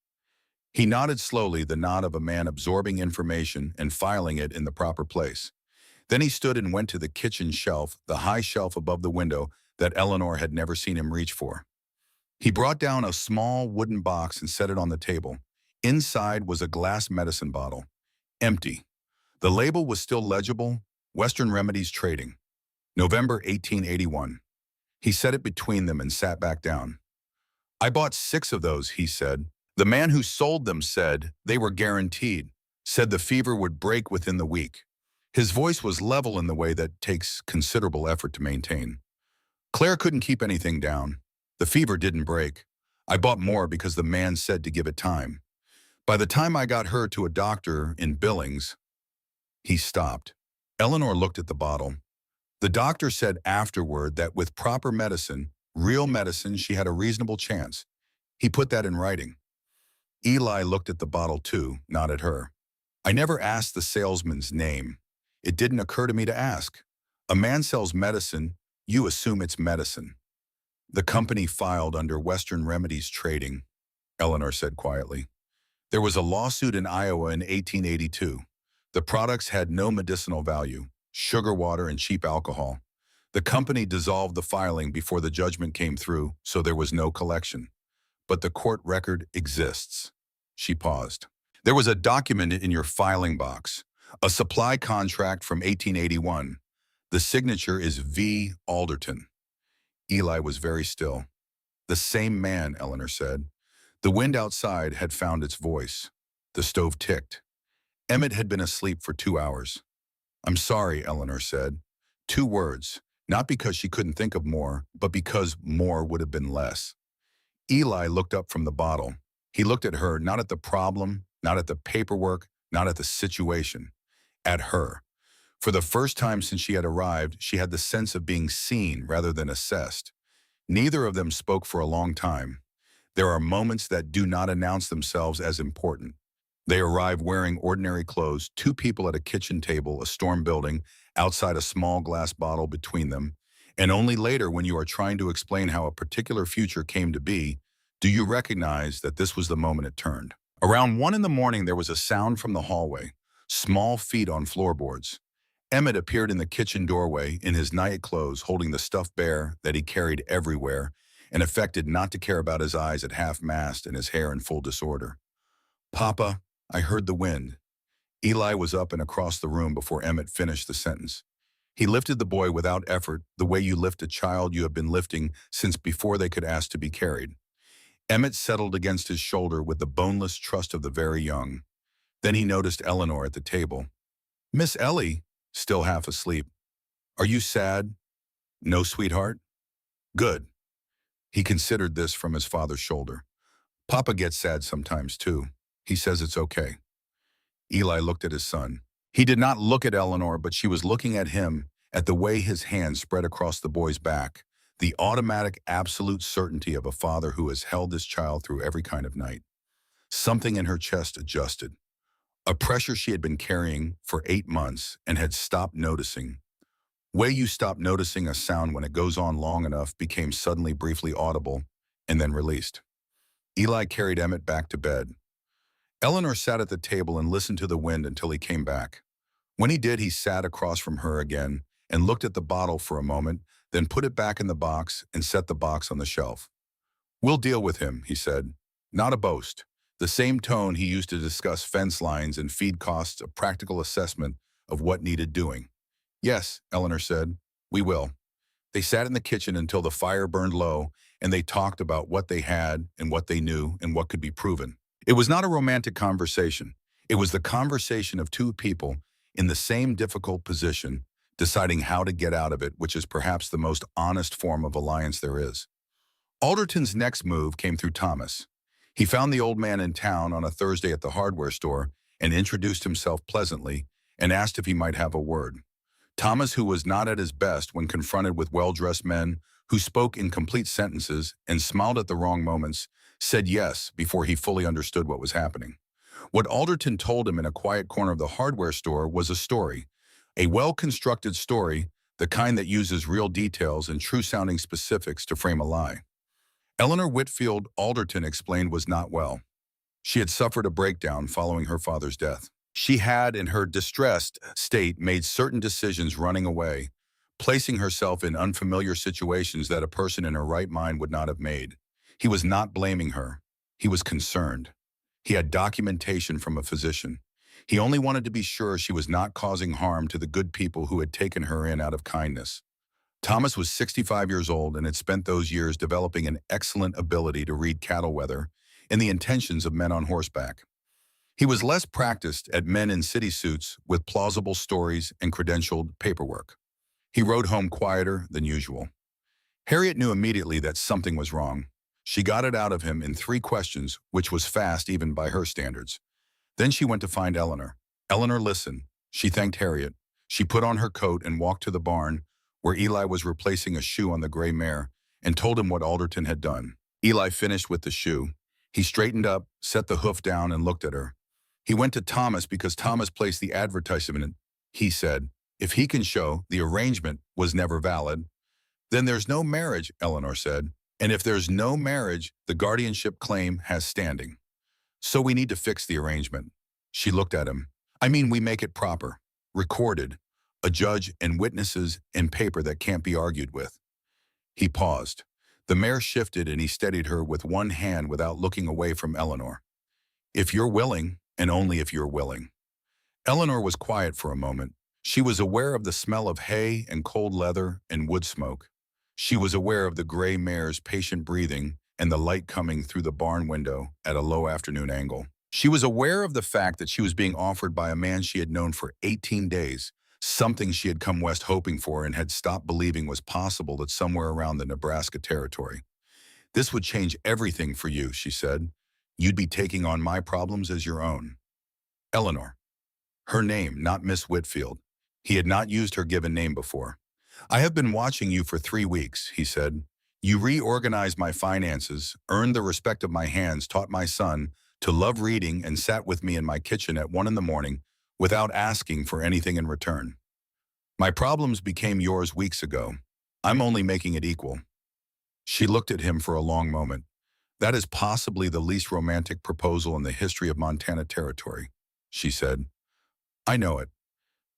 He nodded slowly, the nod of a man absorbing information and filing it in the proper place. Then he stood and went to the kitchen shelf, the high shelf above the window that Eleanor had never seen him reach for. He brought down a small wooden box and set it on the table. Inside was a glass medicine bottle. Empty. The label was still legible, Western Remedies Trading. November 1881. He set it between them and sat back down. I bought 6 of those, he said. The man who sold them said they were guaranteed, said the fever would break within the week. His voice was level in the way that takes considerable effort to maintain. Claire couldn't keep anything down. The fever didn't break. I bought more because the man said to give it time. By the time I got her to a doctor in Billings, he stopped. Eleanor looked at the bottle. The doctor said afterward that with proper medicine, real medicine, she had a reasonable chance. He put that in writing. Eli looked at the bottle too, not at her. I never asked the salesman's name. It didn't occur to me to ask. A man sells medicine, you assume it's medicine. The company filed under Western Remedies Trading, Eleanor said quietly. There was a lawsuit in Iowa in 1882. The products had no medicinal value, sugar water and cheap alcohol. The company dissolved the filing before the judgment came through, so there was no collection. but the court record exists. She paused. There was a document in your filing box, a supply contract from 1881. The signature is V. Alderton. Eli was very still. The same man, Eleanor said. The wind outside had found its voice. The stove ticked. Emmett had been asleep for 2 hours. I'm sorry, Eleanor said. 2 words, not because she couldn't think of more, but because more would have been less. Eli looked up from the bottle. He looked at her, not at the problem, not at the paperwork, not at the situation, at her. For the first time since she had arrived, she had the sense of being seen rather than assessed. Neither of them spoke for a long time. There are moments that do not announce themselves as important. They arrive wearing ordinary clothes, two people at a kitchen table, a storm building, outside a small glass bottle between them, and only later when you are trying to explain how a particular future came to be, do you recognize that this was the moment it turned. Around 1 in the morning there was a sound from the hallway, small feet on floorboards. Emmett appeared in the kitchen doorway in his night clothes holding the stuffed bear that he carried everywhere and affected not to care about his eyes at half-mast and his hair in full disorder. Papa, I heard the wind. Eli was up and across the room before Emmett finished the sentence. He lifted the boy without effort, the way you lift a child you have been lifting since before they could ask to be carried. Emmett settled against his shoulder with the boneless trust of the very young. Then he noticed Eleanor at the table. Miss Ellie, still half asleep. Are you sad? No, sweetheart? Good. He considered this from his father's shoulder. Papa gets sad sometimes too. He says it's okay. Eli looked at his son. He did not look at Eleanor, but she was looking at him, at the way his hand spread across the boy's back, the automatic, absolute certainty of a father who has held this child through every kind of night. Something in her chest adjusted. A pressure she had been carrying for 8 months and had stopped noticing. Way you stop noticing a sound when it goes on long enough became suddenly briefly audible and then released. Eli carried Emmett back to bed. Eleanor sat at the table and listened to the wind until he came back. When he did, he sat across from her again and looked at the bottle for a moment, then put it back in the box and set the box on the shelf. We'll deal with him, he said. Not a boast. The same tone he used to discuss fence lines and feed costs, a practical assessment of what needed doing. Yes, Eleanor said, we will. They sat in the kitchen until the fire burned low, and they talked about what they had and what they knew and what could be proven. It was not a romantic conversation. It was the conversation of two people in the same difficult position, deciding how to get out of it, which is perhaps the most honest form of alliance there is. Alderton's next move came through Thomas. He found the old man in town on a Thursday at the hardware store and introduced himself pleasantly and asked if he might have a word. Thomas, who was not at his best when confronted with well-dressed men who spoke in complete sentences and smiled at the wrong moments, said yes before he fully understood what was happening. What Alderton told him in a quiet corner of the hardware store was a story, a well-constructed story, the kind that uses real details and true-sounding specifics to frame a lie. Eleanor Whitfield, Alderton explained, was not well. She had suffered a breakdown following her father's death. She had, in her distressed state, made certain decisions running away, placing herself in unfamiliar situations that a person in her right mind would not have made. He was not blaming her. He was concerned. He had documentation from a physician. He only wanted to be sure she was not causing harm to the good people who had taken her in out of kindness. Thomas was 65 years old and had spent those years developing an excellent ability to read cattle weather and the intentions of men on horseback. He was less practiced at men in city suits with plausible stories and credentialed paperwork. He rode home quieter than usual. Harriet knew immediately that something was wrong. She got it out of him in 3 questions, which was fast even by her standards. Then she went to find Eleanor. Eleanor listened. She thanked Harriet. She put on her coat and walked to the barn, where Eli was replacing a shoe on the gray mare, and told him what Alderton had done. Eli finished with the shoe. He straightened up, set the hoof down, and looked at her. He went to Thomas because Thomas placed the advertisement. He said, if he can show the arrangement was never valid, then there's no marriage, Eleanor said. And if there's no marriage, the guardianship claim has standing. So we need to fix the arrangement. She looked at him. I mean, we make it proper, recorded, a judge and witnesses and paper that can't be argued with. He paused. The mayor shifted and he steadied her with one hand without looking away from Eleanor. If you're willing, and only if you're willing. Eleanor was quiet for a moment. She was aware of the smell of hay and cold leather and wood smoke. She was aware of the gray mare's patient breathing and the light coming through the barn window at a low afternoon angle. She was aware of the fact that she was being offered by a man she had known for 18 days, something she had come west hoping for and had stopped believing was possible that somewhere around the Nebraska territory. This would change everything for you, she said. You'd be taking on my problems as your own. Eleanor. Her name, not Miss Whitfield. He had not used her given name before. I have been watching you for 3 weeks, he said. You reorganized my finances, earned the respect of my hands, taught my son to love reading, and sat with me in my kitchen at 1 in the morning without asking for anything in return. My problems became yours weeks ago. I'm only making it equal. She looked at him for a long moment. That is possibly the least romantic proposal in the history of Montana Territory, she said. I know it.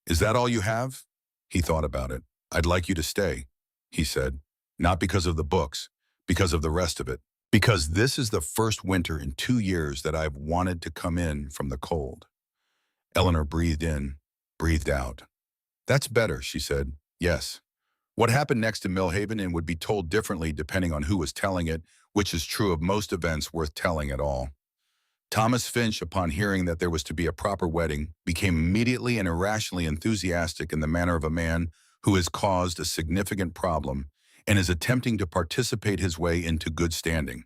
Is that all you have? He thought about it. I'd like you to stay, he said. Not because of the books, because of the rest of it. Because this is the first winter in 2 years that I've wanted to come in from the cold. Eleanor breathed in, breathed out. That's better, she said. Yes. What happened next in Millhaven and would be told differently depending on who was telling it, which is true of most events worth telling at all. Thomas Finch, upon hearing that there was to be a proper wedding, became immediately and irrationally enthusiastic in the manner of a man who has caused a significant problem and is attempting to participate his way into good standing.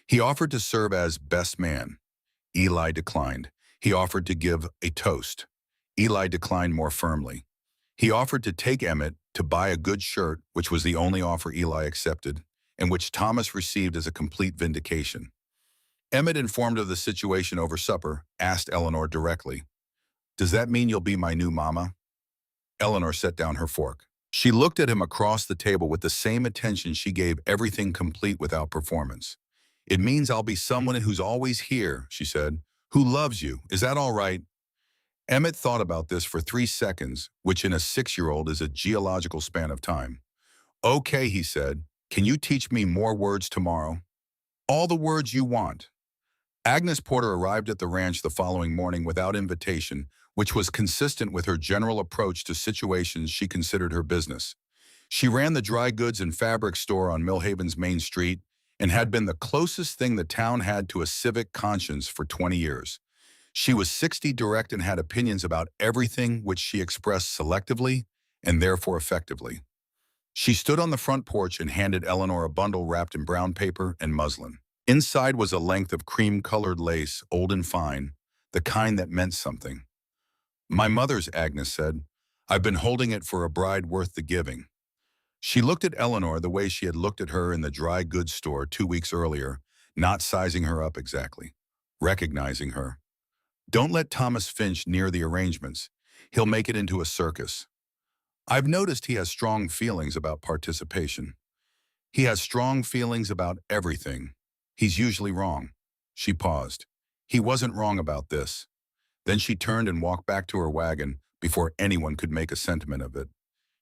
He offered to serve as best man. Eli declined. He offered to give a toast. Eli declined more firmly. He offered to take Emmett to buy a good shirt, which was the only offer Eli accepted, and which Thomas received as a complete vindication. Emmett, informed of the situation over supper, asked Eleanor directly, "Does that mean you'll be my new mama?" Eleanor set down her fork. She looked at him across the table with the same attention she gave everything complete without performance. "It means I'll be someone who's always here," she said, "who loves you. Is that all right?" Emmett thought about this for 3 seconds, which in a 6-year-old is a geological span of time. "Okay," he said. "Can you teach me more words tomorrow?" "All the words you want." Agnes Porter arrived at the ranch the following morning without invitation, which was consistent with her general approach to situations she considered her business. She ran the dry goods and fabric store on Millhaven's main street and had been the closest thing the town had to a civic conscience for 20 years. She was 60 direct and had opinions about everything, which she expressed selectively and therefore effectively. She stood on the front porch and handed Eleanor a bundle wrapped in brown paper and muslin. Inside was a length of cream-colored lace, old and fine, the kind that meant something. "My mother's," Agnes said. "I've been holding it for a bride worth the giving." She looked at Eleanor the way she had looked at her in the dry goods store 2 weeks earlier, not sizing her up exactly, recognizing her. "Don't let Thomas Finch near the arrangements. He'll make it into a circus." "I've noticed he has strong feelings about participation." "He has strong feelings about everything. He's usually wrong." She paused. "He wasn't wrong about this." Then she turned and walked back to her wagon before anyone could make a sentiment of it.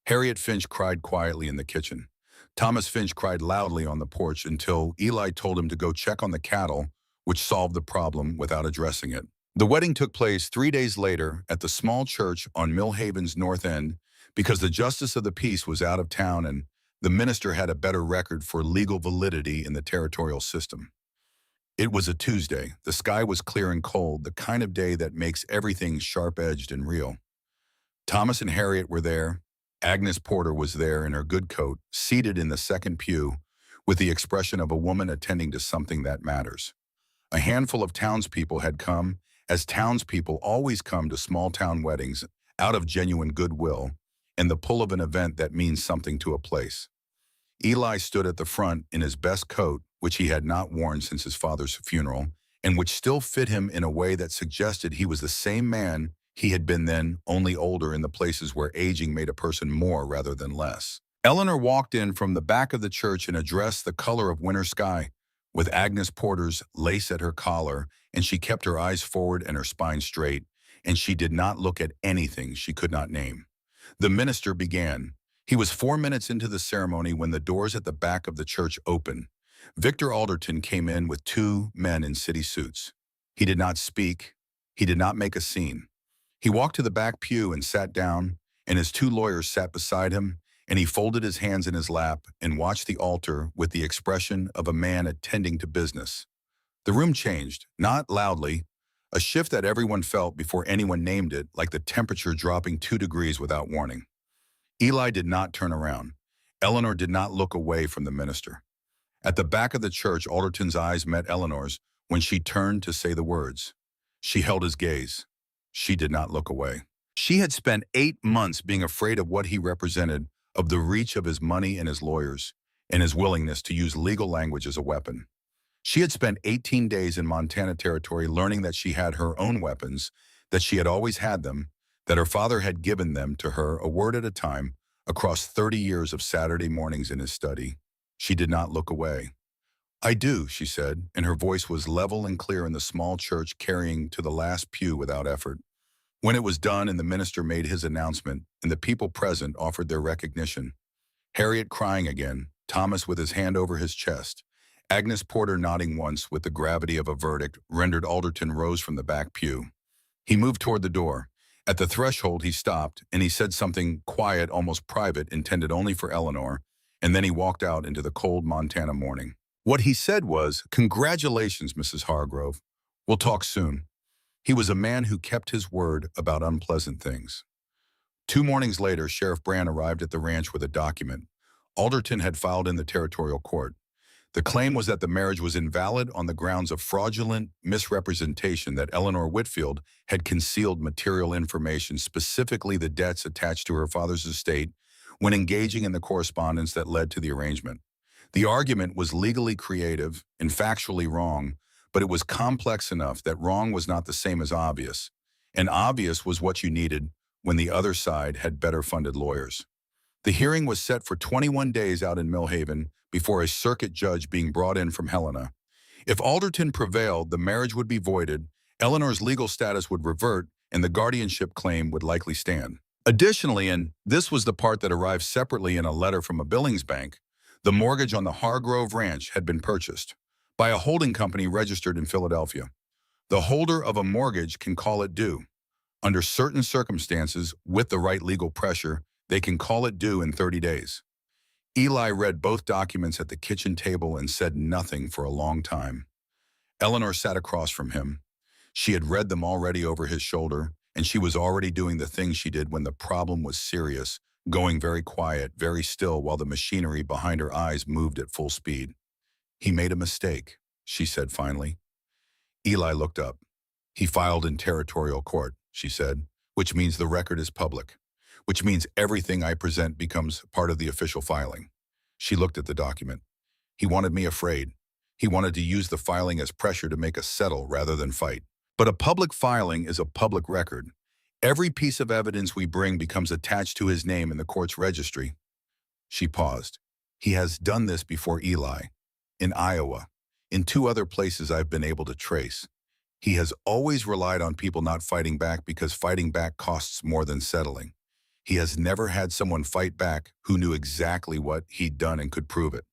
Harriet Finch cried quietly in the kitchen. Thomas Finch cried loudly on the porch until Eli told him to go check on the cattle, which solved the problem without addressing it. The wedding took place 3 days later at the small church on Millhaven's north end because the justice of the peace was out of town and the minister had a better record for legal validity in the territorial system. It was a Tuesday. The sky was clear and cold, the kind of day that makes everything sharp-edged and real. Thomas and Harriet were there. Agnes Porter was there in her good coat, seated in the second pew, with the expression of a woman attending to something that matters. A handful of townspeople had come, as townspeople always come to small-town weddings, out of genuine goodwill, and the pull of an event that means something to a place. Eli stood at the front in his best coat, which he had not worn since his father's funeral, and which still fit him in a way that suggested he was the same man he had been then, only older in the places where aging made a person more rather than less. Eleanor walked in from the back of the church in a dress the color of winter sky, with Agnes Porter's lace at her collar, and she kept her eyes forward and her spine straight, and she did not look at anything she could not name. The minister began. He was 4 minutes into the ceremony when the doors at the back of the church opened. Victor Alderton came in with two men in city suits. He did not speak. He did not make a scene. He walked to the back pew and sat down, and his two lawyers sat beside him, and he folded his hands in his lap and watched the altar with the expression of a man attending to business. The room changed, not loudly, a shift that everyone felt before anyone named it, like the temperature dropping 2 degrees without warning. Eli did not turn around. Eleanor did not look away from the minister. At the back of the church, Alderton's eyes met Eleanor's when she turned to say the words. She held his gaze. She did not look away. She had spent 8 months being afraid of what he represented, of the reach of his money and his lawyers, and his willingness to use legal language as a weapon. She had spent 18 days in Montana territory learning that she had her own weapons, that she had always had them, that her father had given them to her a word at a time across 30 years of Saturday mornings in his study. She did not look away. "I do," she said, and her voice was level and clear in the small church carrying to the last pew without effort. When it was done and the minister made his announcement and the people present offered their recognition, Harriet crying again, Thomas with his hand over his chest, Agnes Porter nodding once with the gravity of a verdict, rendered Alderton rose from the back pew. He moved toward the door. At the threshold he stopped, and he said something quiet, almost private, intended only for Eleanor, and then he walked out into the cold Montana morning. What he said was, "Congratulations, Mrs. Hargrove. We'll talk soon." He was a man who kept his word about unpleasant things. 2 mornings later, Sheriff Brand arrived at the ranch with a document Alderton had filed in the territorial court. The claim was that the marriage was invalid on the grounds of fraudulent misrepresentation, that Eleanor Whitfield had concealed material information, specifically the debts attached to her father's estate, when engaging in the correspondence that led to the arrangement. The argument was legally creative and factually wrong, but it was complex enough that wrong was not the same as obvious, and obvious was what you needed when the other side had better funded lawyers. The hearing was set for 21 days out in Millhaven before a circuit judge being brought in from Helena. If Alderton prevailed, the marriage would be voided, Eleanor's legal status would revert, and the guardianship claim would likely stand. Additionally, and this was the part that arrived separately in a letter from a Billings bank, the mortgage on the Hargrove Ranch had been purchased by a holding company registered in Philadelphia. The holder of a mortgage can call it due. Under certain circumstances, with the right legal pressure, they can call it due in 30 days. Eli read both documents at the kitchen table and said nothing for a long time. Eleanor sat across from him. She had read them already over his shoulder, and she was already doing the thing she did when the problem was serious, going very quiet, very still, while the machinery behind her eyes moved at full speed. "He made a mistake," she said finally. Eli looked up. "He filed in territorial court," she said, "which means the record is public, which means everything I present becomes part of the official filing." She looked at the document. "He wanted me afraid. He wanted to use the filing as pressure to make us settle rather than fight. But a public filing is a public record. Every piece of evidence we bring becomes attached to his name in the court's registry." She paused. "He has done this before, Eli. In Iowa. In 2 other places I've been able to trace. He has always relied on people not fighting back because fighting back costs more than settling. He has never had someone fight back who knew exactly what he'd done and could prove it."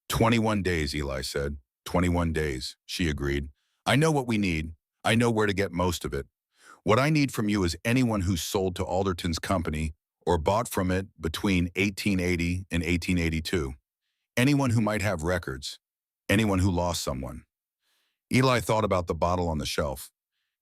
21 days, Eli said. 21 days, she agreed. "I know what we need. I know where to get most of it. What I need from you is anyone who sold to Alderton's company or bought from it between 1880 and 1882. Anyone who might have records. Anyone who lost someone." Eli thought about the bottle on the shelf.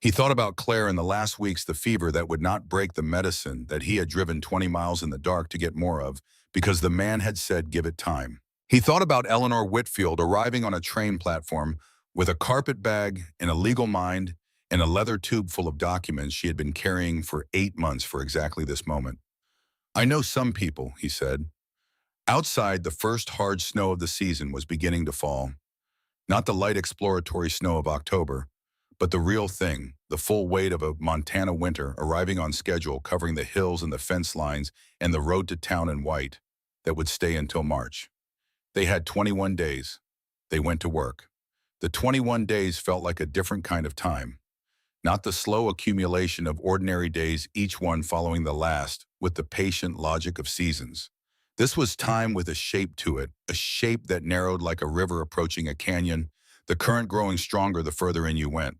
He thought about Claire in the last weeks, the fever that would not break the medicine that he had driven 20 miles in the dark to get more of because the man had said give it time. He thought about Eleanor Whitfield arriving on a train platform with a carpet bag and a legal mind and a leather tube full of documents she had been carrying for 8 months for exactly this moment. "I know some people," he said. Outside, the first hard snow of the season was beginning to fall. Not the light exploratory snow of October, but the real thing, the full weight of a Montana winter arriving on schedule, covering the hills and the fence lines and the road to town in white, that would stay until March. They had 21 days. They went to work. The 21 days felt like a different kind of time. Not the slow accumulation of ordinary days, each one following the last, with the patient logic of seasons. This was time with a shape to it, a shape that narrowed like a river approaching a canyon, the current growing stronger the further in you went.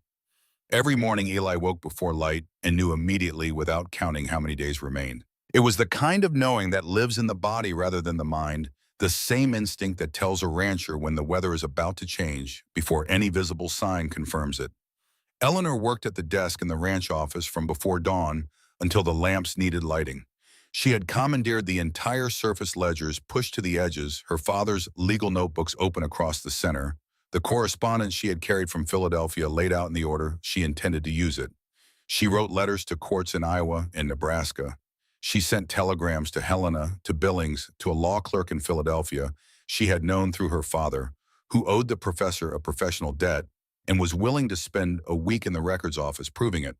Every morning Eli woke before light and knew immediately without counting how many days remained. It was the kind of knowing that lives in the body rather than the mind, the same instinct that tells a rancher when the weather is about to change before any visible sign confirms it. Eleanor worked at the desk in the ranch office from before dawn until the lamps needed lighting. She had commandeered the entire surface ledgers pushed to the edges, her father's legal notebooks open across the center, the correspondence she had carried from Philadelphia laid out in the order she intended to use it. She wrote letters to courts in Iowa and Nebraska. She sent telegrams to Helena, to Billings, to a law clerk in Philadelphia she had known through her father, who owed the professor a professional debt and was willing to spend a week in the records office proving it.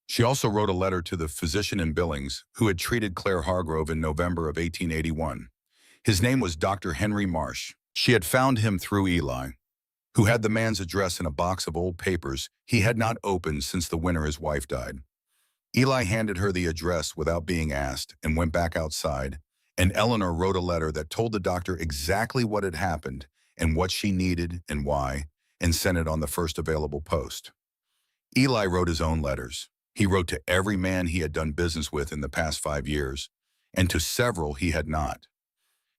She also wrote a letter to the physician in Billings who had treated Claire Hargrove in November of 1881. His name was Dr. Henry Marsh. She had found him through Eli, who had the man's address in a box of old papers he had not opened since the winter his wife died. Eli handed her the address without being asked and went back outside, and Eleanor wrote a letter that told the doctor exactly what had happened and what she needed and why, and sent it on the first available post. Eli wrote his own letters. He wrote to every man he had done business with in the past 5 years, and to several he had not.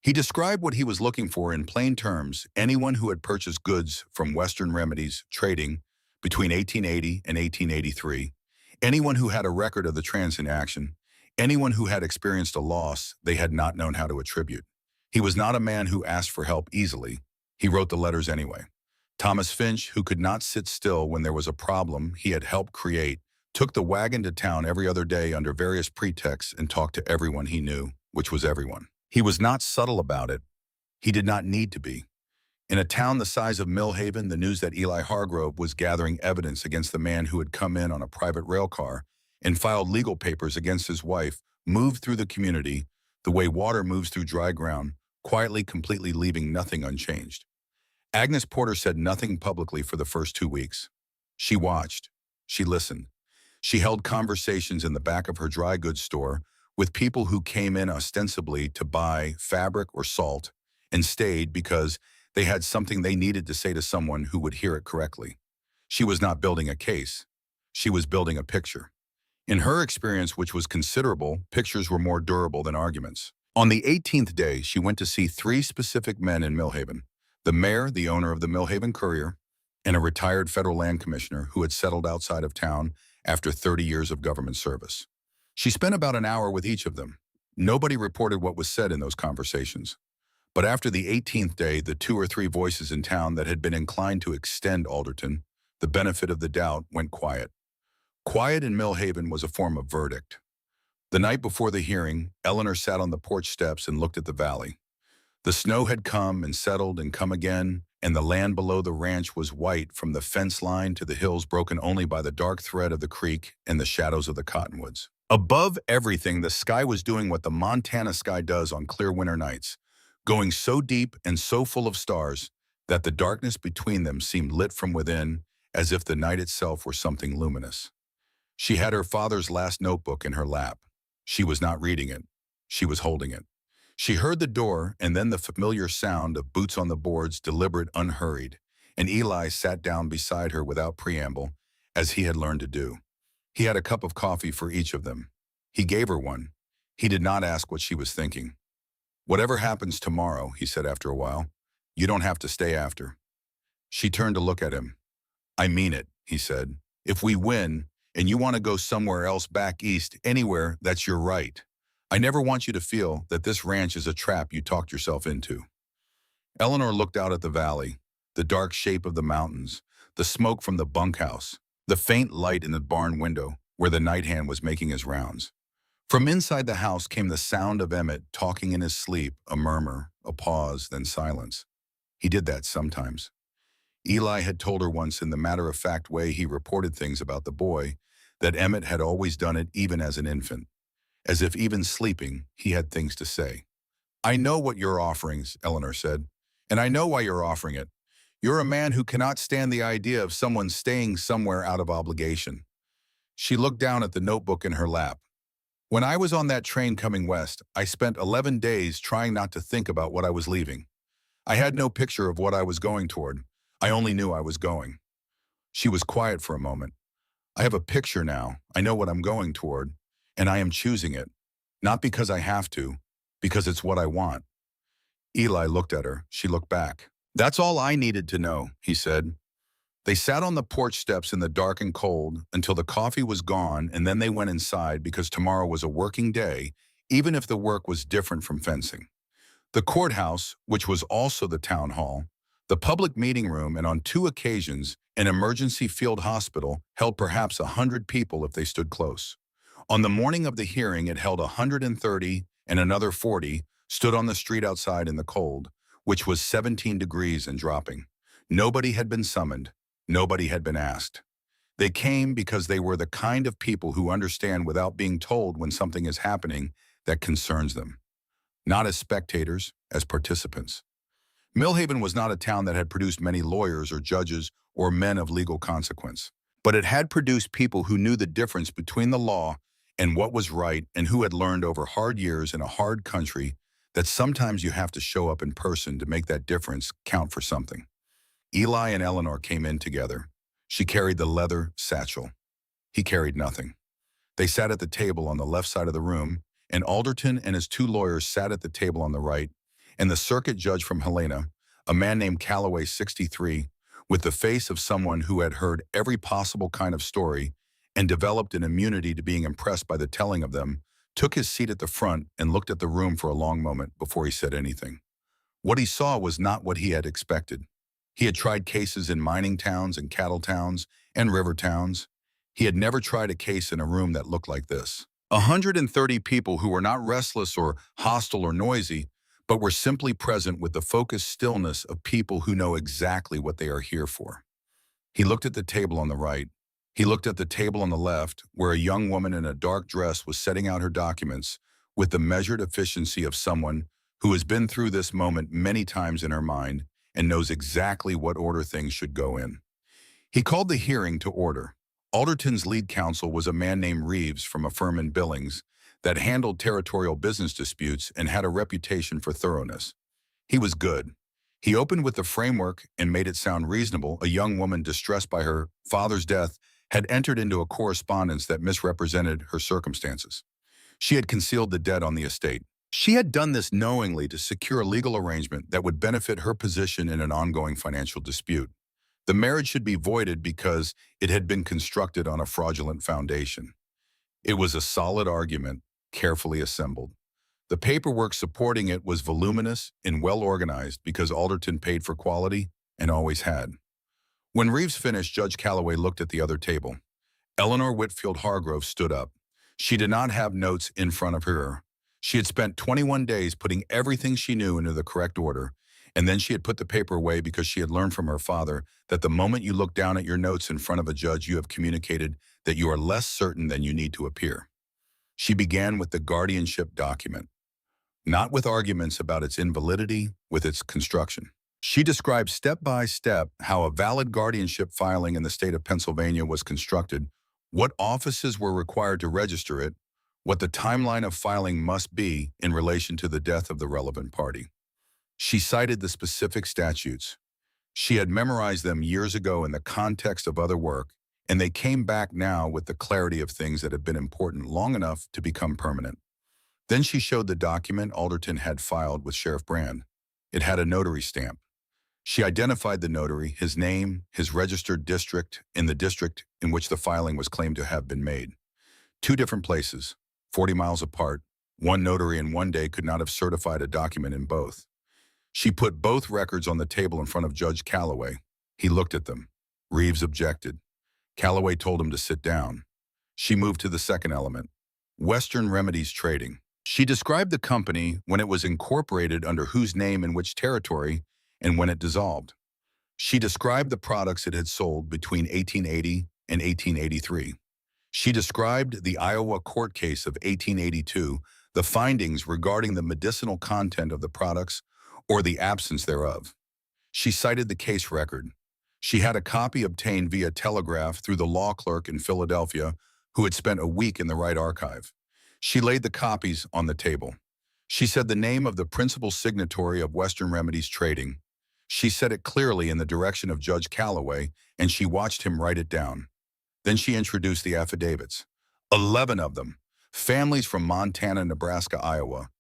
He described what he was looking for in plain terms: anyone who had purchased goods from Western Remedies Trading between 1880 and 1883, anyone who had a record of the transaction, anyone who had experienced a loss they had not known how to attribute. He was not a man who asked for help easily. He wrote the letters anyway. Thomas Finch, who could not sit still when there was a problem he had helped create, took the wagon to town every other day under various pretexts and talked to everyone he knew, which was everyone. He was not subtle about it. He did not need to be. In a town the size of Millhaven, the news that Eli Hargrove was gathering evidence against the man who had come in on a private rail car and filed legal papers against his wife moved through the community the way water moves through dry ground, quietly, completely leaving nothing unchanged. Agnes Porter said nothing publicly for the first 2 weeks. She watched. She listened. She held conversations in the back of her dry goods store with people who came in ostensibly to buy fabric or salt and stayed because they had something they needed to say to someone who would hear it correctly. She was not building a case. She was building a picture. In her experience, which was considerable, pictures were more durable than arguments. On the 18th day, she went to see 3 specific men in Millhaven: the mayor, the owner of the Millhaven Courier, and a retired federal land commissioner who had settled outside of town after 30 years of government service. She spent about an hour with each of them. Nobody reported what was said in those conversations. But after the 18th day, the 2 or 3 voices in town that had been inclined to extend Alderton the benefit of the doubt went quiet. Quiet in Millhaven was a form of verdict. The night before the hearing, Eleanor sat on the porch steps and looked at the valley. The snow had come and settled and come again, and the land below the ranch was white from the fence line to the hills broken only by the dark thread of the creek and the shadows of the cottonwoods. Above everything, the sky was doing what the Montana sky does on clear winter nights, going so deep and so full of stars that the darkness between them seemed lit from within, as if the night itself were something luminous. She had her father's last notebook in her lap. She was not reading it. She was holding it. She heard the door and then the familiar sound of boots on the boards, deliberate, unhurried, and Eli sat down beside her without preamble, as he had learned to do. He had a cup of coffee for each of them. He gave her one. He did not ask what she was thinking. "Whatever happens tomorrow," he said after a while, "you don't have to stay after." She turned to look at him. "I mean it," he said. "If we win, and you want to go somewhere else back east, anywhere, that's your right. I never want you to feel that this ranch is a trap you talked yourself into." Eleanor looked out at the valley, the dark shape of the mountains, the smoke from the bunkhouse, the faint light in the barn window where the night hand was making his rounds. From inside the house came the sound of Emmett talking in his sleep, a murmur, a pause, then silence. He did that sometimes. Eli had told her once in the matter-of-fact way he reported things about the boy that Emmett had always done it even as an infant, as if even sleeping he had things to say. "I know what you're offering," Eleanor said, "and I know why you're offering it. You're a man who cannot stand the idea of someone staying somewhere out of obligation." She looked down at the notebook in her lap. When I was on that train coming west, I spent 11 days trying not to think about what I was leaving. I had no picture of what I was going toward. I only knew I was going. She was quiet for a moment. I have a picture now. I know what I'm going toward, and I am choosing it. Not because I have to, because it's what I want. Eli looked at her. She looked back. That's all I needed to know, he said. They sat on the porch steps in the dark and cold until the coffee was gone, and then they went inside because tomorrow was a working day, even if the work was different from fencing. The courthouse, which was also the town hall, the public meeting room, and on 2 occasions, an emergency field hospital held perhaps 100 people if they stood close. On the morning of the hearing, it held 130, and another 40 stood on the street outside in the cold, which was 17 degrees and dropping. Nobody had been summoned. Nobody had been asked. They came because they were the kind of people who understand without being told when something is happening that concerns them. Not as spectators, as participants. Millhaven was not a town that had produced many lawyers or judges or men of legal consequence, but it had produced people who knew the difference between the law and what was right, and who had learned over hard years in a hard country that sometimes you have to show up in person to make that difference count for something. Eli and Eleanor came in together. She carried the leather satchel. He carried nothing. They sat at the table on the left side of the room, and Alderton and his 2 lawyers sat at the table on the right, and the circuit judge from Helena, a man named Calloway, 63, with the face of someone who had heard every possible kind of story and developed an immunity to being impressed by the telling of them, took his seat at the front and looked at the room for a long moment before he said anything. What he saw was not what he had expected. He had tried cases in mining towns and cattle towns and river towns. He had never tried a case in a room that looked like this. 130 people who were not restless or hostile or noisy, but were simply present with the focused stillness of people who know exactly what they are here for. He looked at the table on the right. He looked at the table on the left, where a young woman in a dark dress was setting out her documents with the measured efficiency of someone who has been through this moment many times in her mind and knows exactly what order things should go in. He called the hearing to order. Alderton's lead counsel was a man named Reeves from a firm in Billings that handled territorial business disputes and had a reputation for thoroughness. He was good. He opened with the framework and made it sound reasonable. A young woman distressed by her father's death had entered into a correspondence that misrepresented her circumstances. She had concealed the debt on the estate. She had done this knowingly to secure a legal arrangement that would benefit her position in an ongoing financial dispute. The marriage should be voided because it had been constructed on a fraudulent foundation. It was a solid argument, carefully assembled. The paperwork supporting it was voluminous and well organized because Alderton paid for quality and always had. When Reeves finished, Judge Calloway looked at the other table. Eleanor Whitfield Hargrove stood up. She did not have notes in front of her. She had spent 21 days putting everything she knew into the correct order, and then she had put the paper away because she had learned from her father that the moment you look down at your notes in front of a judge, you have communicated that you are less certain than you need to appear. She began with the guardianship document, not with arguments about its invalidity, with its construction. She described step by step how a valid guardianship filing in the state of Pennsylvania was constructed, what offices were required to register it, what the timeline of filing must be in relation to the death of the relevant party. She cited the specific statutes. She had memorized them years ago in the context of other work, and they came back now with the clarity of things that had been important long enough to become permanent. Then she showed the document Alderton had filed with Sheriff Brand. It had a notary stamp. She identified the notary, his name, his registered district, and the district in which the filing was claimed to have been made. 2 different places, 40 miles apart. One notary in one day could not have certified a document in both. She put both records on the table in front of Judge Calloway. He looked at them. Reeves objected. Calloway told him to sit down. She moved to the second element, Western Remedies Trading. She described the company, when it was incorporated, under whose name in which territory, and when it dissolved. She described the products it had sold between 1880 and 1883. She described the Iowa court case of 1882, the findings regarding the medicinal content of the products or the absence thereof. She cited the case record. She had a copy obtained via telegraph through the law clerk in Philadelphia who had spent a week in the Wright archive. She laid the copies on the table. She said the name of the principal signatory of Western Remedies Trading. She said it clearly in the direction of Judge Calloway, and she watched him write it down. Then she introduced the affidavits. 11 of them. Families from Montana, Nebraska, Iowa.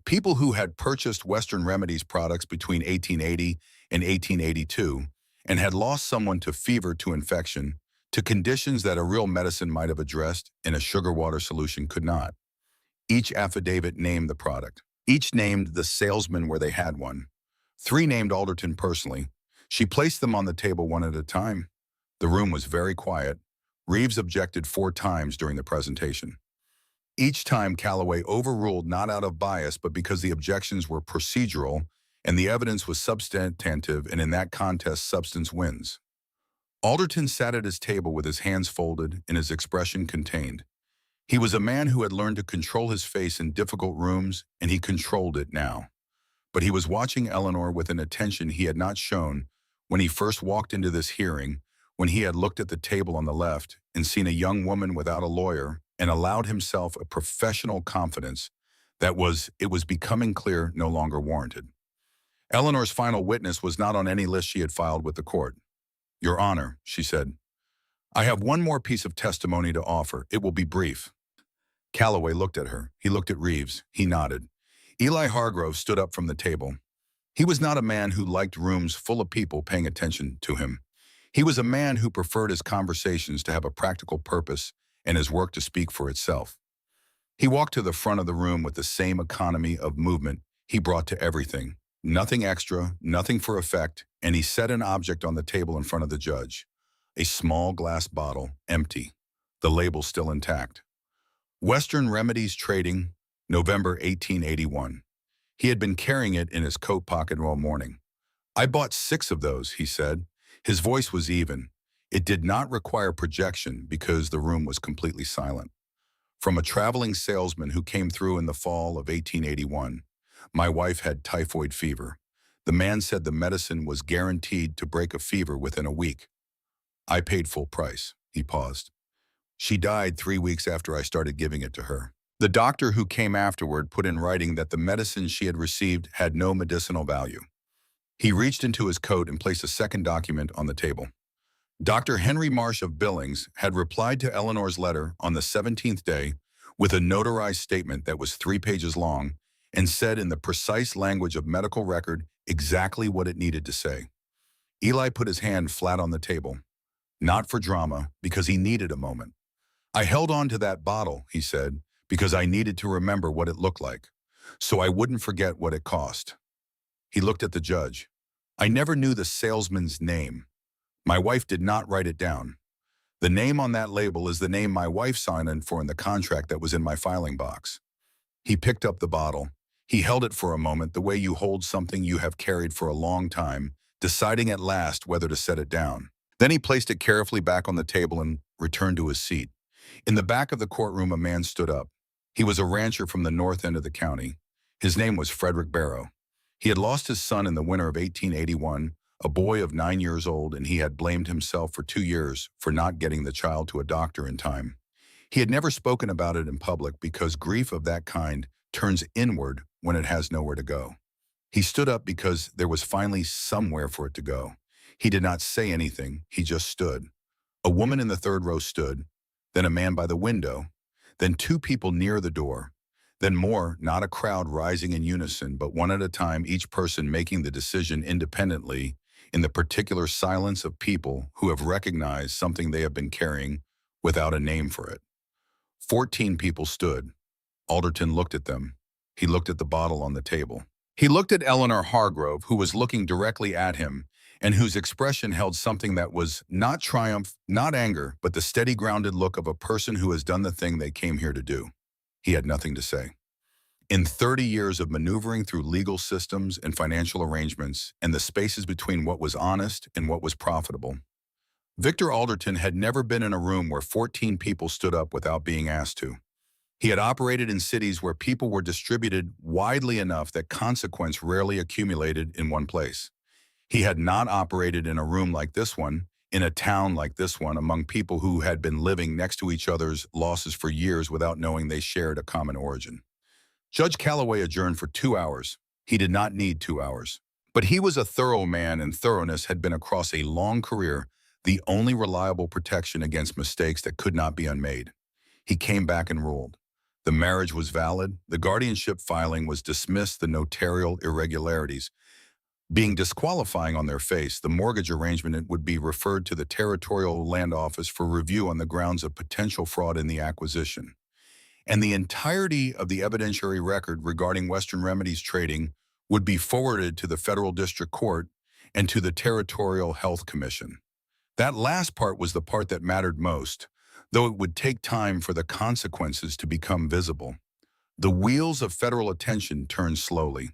People who had purchased Western Remedies products between 1880 and 1882 and had lost someone to fever, to infection, to conditions that a real medicine might have addressed and a sugar water solution could not. Each affidavit named the product. Each named the salesman where they had one. 3 named Alderton personally. She placed them on the table one at a time. The room was very quiet. Reeves objected 4 times during the presentation. Each time Calloway overruled, not out of bias, but because the objections were procedural and the evidence was substantive, and in that contest, substance wins. Alderton sat at his table with his hands folded and his expression contained. He was a man who had learned to control his face in difficult rooms, and he controlled it now. But he was watching Eleanor with an attention he had not shown when he first walked into this hearing, when he had looked at the table on the left and seen a young woman without a lawyer and allowed himself a professional confidence that it was becoming clear no longer warranted. Eleanor's final witness was not on any list she had filed with the court. "Your Honor," she said, "I have one more piece of testimony to offer. It will be brief." Calloway looked at her. He looked at Reeves. He nodded. Eli Hargrove stood up from the table. He was not a man who liked rooms full of people paying attention to him. He was a man who preferred his conversations to have a practical purpose and his work to speak for itself. He walked to the front of the room with the same economy of movement he brought to everything. Nothing extra, nothing for effect, and he set an object on the table in front of the judge. A small glass bottle, empty, the label still intact. Western Remedies Trading, November 1881. He had been carrying it in his coat pocket all morning. "I bought 6 of those," he said. His voice was even. It did not require projection because the room was completely silent. "From a traveling salesman who came through in the fall of 1881. My wife had typhoid fever. The man said the medicine was guaranteed to break a fever within a week. I paid full price." He paused. "She died 3 weeks after I started giving it to her. The doctor who came afterward put in writing that the medicine she had received had no medicinal value." He reached into his coat and placed a second document on the table. Dr. Henry Marsh of Billings had replied to Eleanor's letter on the 17th day with a notarized statement that was 3 pages long and said in the precise language of medical record exactly what it needed to say. Eli put his hand flat on the table. Not for drama, because he needed a moment. "I held on to that bottle," he said, "because I needed to remember what it looked like, so I wouldn't forget what it cost." He looked at the judge. "I never knew the salesman's name. My wife did not write it down. The name on that label is the name my wife signed in for in the contract that was in my filing box." He picked up the bottle. He held it for a moment the way you hold something you have carried for a long time, deciding at last whether to set it down. Then he placed it carefully back on the table and returned to his seat. In the back of the courtroom, a man stood up. He was a rancher from the north end of the county. His name was Frederick Barrow. He had lost his son in the winter of 1881, a boy of 9 years old, and he had blamed himself for 2 years for not getting the child to a doctor in time. He had never spoken about it in public because grief of that kind turns inward when it has nowhere to go. He stood up because there was finally somewhere for it to go. He did not say anything, he just stood. A woman in the 3rd row stood, then a man by the window, then 2 people near the door, then more, not a crowd rising in unison, but one at a time, each person making the decision independently in the particular silence of people who have recognized something they have been carrying without a name for it. 14 people stood. Alderton looked at them. He looked at the bottle on the table. He looked at Eleanor Hargrove, who was looking directly at him, and whose expression held something that was not triumph, not anger, but the steady, grounded look of a person who has done the thing they came here to do. He had nothing to say. In 30 years of maneuvering through legal systems and financial arrangements and the spaces between what was honest and what was profitable, Victor Alderton had never been in a room where 14 people stood up without being asked to. He had operated in cities where people were distributed widely enough that consequence rarely accumulated in one place. He had not operated in a room like this one in a town like this one among people who had been living next to each other's losses for years without knowing they shared a common origin. Judge Calloway adjourned for 2 hours. He did not need 2 hours. But he was a thorough man, and thoroughness had been across a long career the only reliable protection against mistakes that could not be unmade. He came back and ruled. The marriage was valid, the guardianship filing was dismissed, the notarial irregularities being disqualifying on their face, the mortgage arrangement would be referred to the Territorial Land Office for review on the grounds of potential fraud in the acquisition. And the entirety of the evidentiary record regarding Western Remedies trading would be forwarded to the Federal District Court and to the Territorial Health Commission. That last part was the part that mattered most, though it would take time for the consequences to become visible. The wheels of federal attention turn slowly,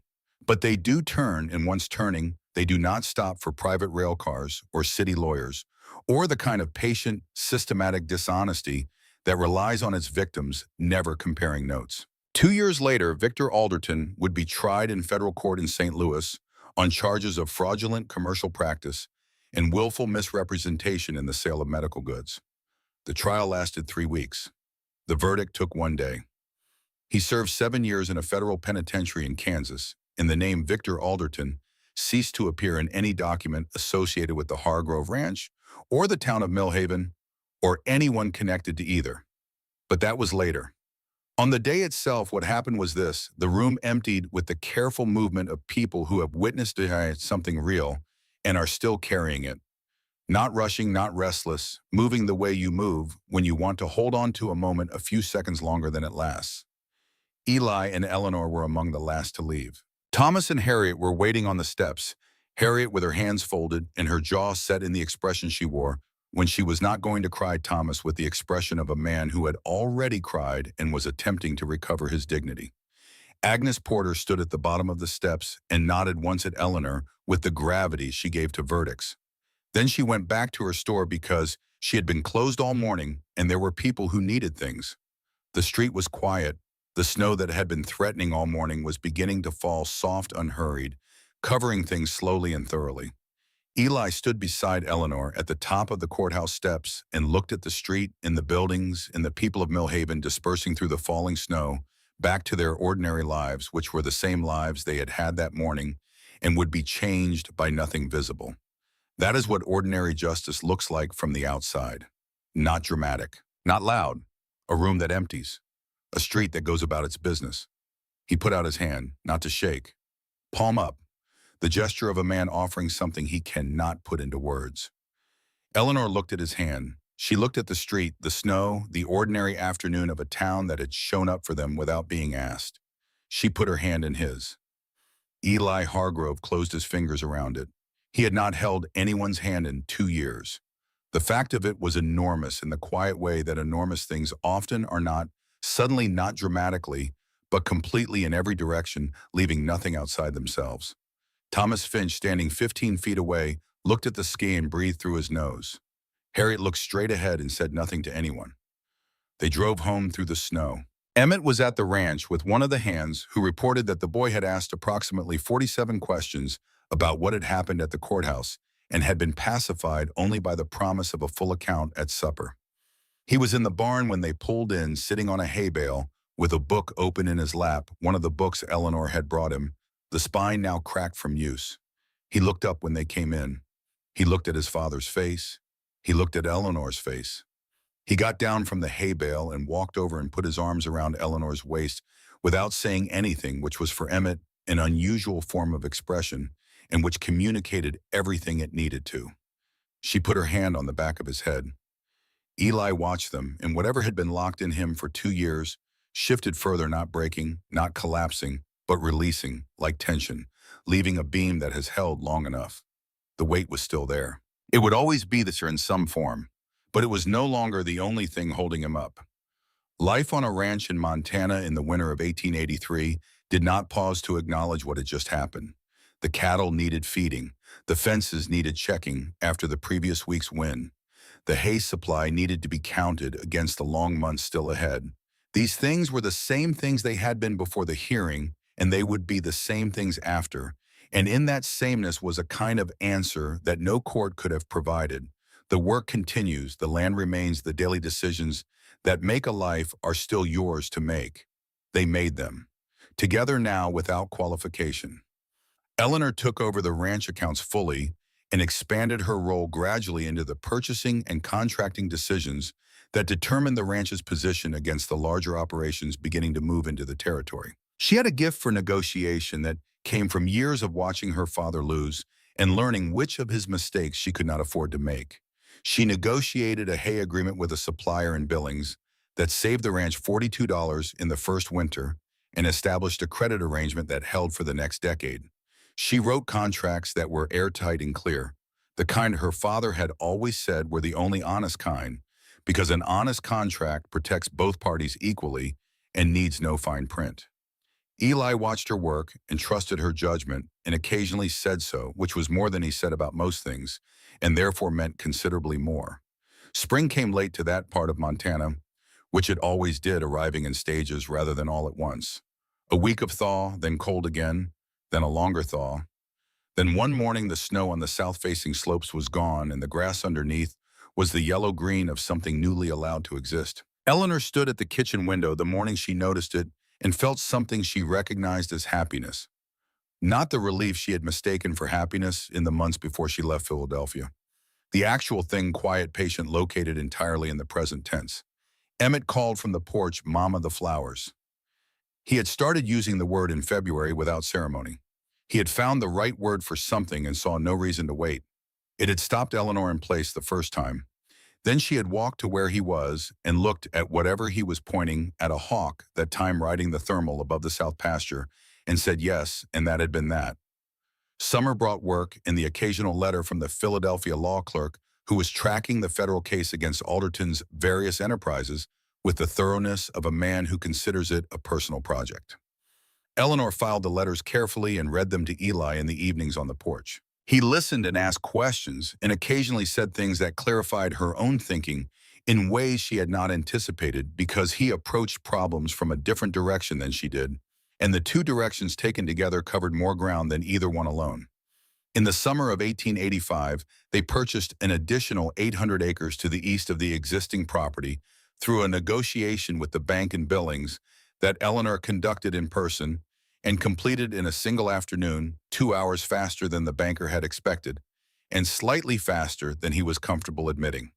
but they do turn, and once turning, they do not stop for private rail cars or city lawyers, or the kind of patient, systematic dishonesty that relies on its victims never comparing notes. 2 years later, Victor Alderton would be tried in federal court in St. Louis on charges of fraudulent commercial practice and willful misrepresentation in the sale of medical goods. The trial lasted 3 weeks. The verdict took 1 day. He served 7 years in a federal penitentiary in Kansas, and the name Victor Alderton ceased to appear in any document associated with the Hargrove Ranch or the town of Millhaven or anyone connected to either. But that was later. On the day itself, what happened was this: the room emptied with the careful movement of people who have witnessed something real and are still carrying it. Not rushing, not restless, moving the way you move when you want to hold on to a moment a few seconds longer than it lasts. Eli and Eleanor were among the last to leave. Thomas and Harriet were waiting on the steps, Harriet with her hands folded and her jaw set in the expression she wore when she was not going to cry, Thomas with the expression of a man who had already cried and was attempting to recover his dignity. Agnes Porter stood at the bottom of the steps and nodded once at Eleanor with the gravity she gave to verdicts. Then she went back to her store because she had been closed all morning and there were people who needed things. The street was quiet. The snow that had been threatening all morning was beginning to fall soft, unhurried, covering things slowly and thoroughly. Eli stood beside Eleanor at the top of the courthouse steps and looked at the street and the buildings and the people of Millhaven dispersing through the falling snow back to their ordinary lives, which were the same lives they had had that morning and would be changed by nothing visible. That is what ordinary justice looks like from the outside. Not dramatic, not loud, a room that empties, a street that goes about its business. He put out his hand, not to shake. Palm up, the gesture of a man offering something he cannot put into words. Eleanor looked at his hand. She looked at the street, the snow, the ordinary afternoon of a town that had shown up for them without being asked. She put her hand in his. Eli Hargrove closed his fingers around it. He had not held anyone's hand in 2 years. The fact of it was enormous in the quiet way that enormous things often are, not suddenly, not dramatically, but completely in every direction, leaving nothing outside themselves. Thomas Finch, standing 15 feet away, looked at the ski and breathed through his nose. Harriet looked straight ahead and said nothing to anyone. They drove home through the snow. Emmett was at the ranch with one of the hands who reported that the boy had asked approximately 47 questions about what had happened at the courthouse and had been pacified only by the promise of a full account at supper. He was in the barn when they pulled in, sitting on a hay bale with a book open in his lap, one of the books Eleanor had brought him, the spine now cracked from use. He looked up when they came in. He looked at his father's face. He looked at Eleanor's face. He got down from the hay bale and walked over and put his arms around Eleanor's waist without saying anything, which was for Emmett an unusual form of expression and which communicated everything it needed to. She put her hand on the back of his head. Eli watched them, and whatever had been locked in him for 2 years shifted further, not breaking, not collapsing, but releasing, like tension, leaving a beam that has held long enough. The weight was still there. It would always be there in some form, but it was no longer the only thing holding him up. Life on a ranch in Montana in the winter of 1883 did not pause to acknowledge what had just happened. The cattle needed feeding. The fences needed checking after the previous week's win. The hay supply needed to be counted against the long months still ahead. These things were the same things they had been before the hearing, and they would be the same things after. And in that sameness was a kind of answer that no court could have provided, The work continues, the land remains, the daily decisions that make a life are still yours to make. They made them. Together now without qualification. Eleanor took over the ranch accounts fully and expanded her role gradually into the purchasing and contracting decisions that determined the ranch's position against the larger operations beginning to move into the territory. She had a gift for negotiation that came from years of watching her father lose and learning which of his mistakes she could not afford to make. She negotiated a hay agreement with a supplier in Billings that saved the ranch $42 in the first winter and established a credit arrangement that held for the next decade. She wrote contracts that were airtight and clear, the kind her father had always said were the only honest kind, because an honest contract protects both parties equally and needs no fine print. Eli watched her work and trusted her judgment and occasionally said so, which was more than he said about most things, and therefore meant considerably more. Spring came late to that part of Montana, which it always did, arriving in stages rather than all at once. A week of thaw, then cold again, then a longer thaw. Then one morning the snow on the south-facing slopes was gone and the grass underneath was the yellow-green of something newly allowed to exist. Eleanor stood at the kitchen window the morning she noticed it and felt something she recognized as happiness. Not the relief she had mistaken for happiness in the months before she left Philadelphia. The actual thing, quiet, patient, located entirely in the present tense. Emmett called from the porch, "Mama, the flowers." He had started using the word in February without ceremony. He had found the right word for something and saw no reason to wait. It had stopped Eleanor in place the first time. Then she had walked to where he was and looked at whatever he was pointing at, a hawk, that time riding the thermal above the south pasture, and said yes, and that had been that. Summer brought work and the occasional letter from the Philadelphia law clerk who was tracking the federal case against Alderton's various enterprises with the thoroughness of a man who considers it a personal project. Eleanor filed the letters carefully and read them to Eli in the evenings on the porch. He listened and asked questions and occasionally said things that clarified her own thinking in ways she had not anticipated, because he approached problems from a different direction than she did, and the two directions taken together covered more ground than either one alone. In the summer of 1885, they purchased an additional 800 acres to the east of the existing property through a negotiation with the bank in Billings that Eleanor conducted in person and completed in a single afternoon, 2 hours faster than the banker had expected, and slightly faster than he was comfortable admitting.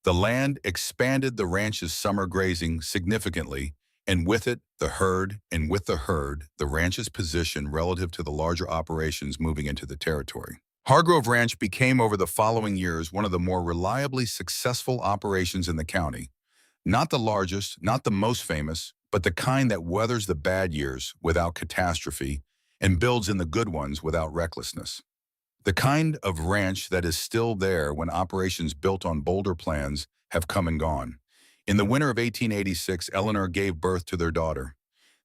The land expanded the ranch's summer grazing significantly, and with it, the herd, and with the herd, the ranch's position relative to the larger operations moving into the territory. Hargrove Ranch became over the following years one of the more reliably successful operations in the county. Not the largest, not the most famous, but the kind that weathers the bad years without catastrophe and builds in the good ones without recklessness. The kind of ranch that is still there when operations built on bolder plans have come and gone. In the winter of 1886, Eleanor gave birth to their daughter.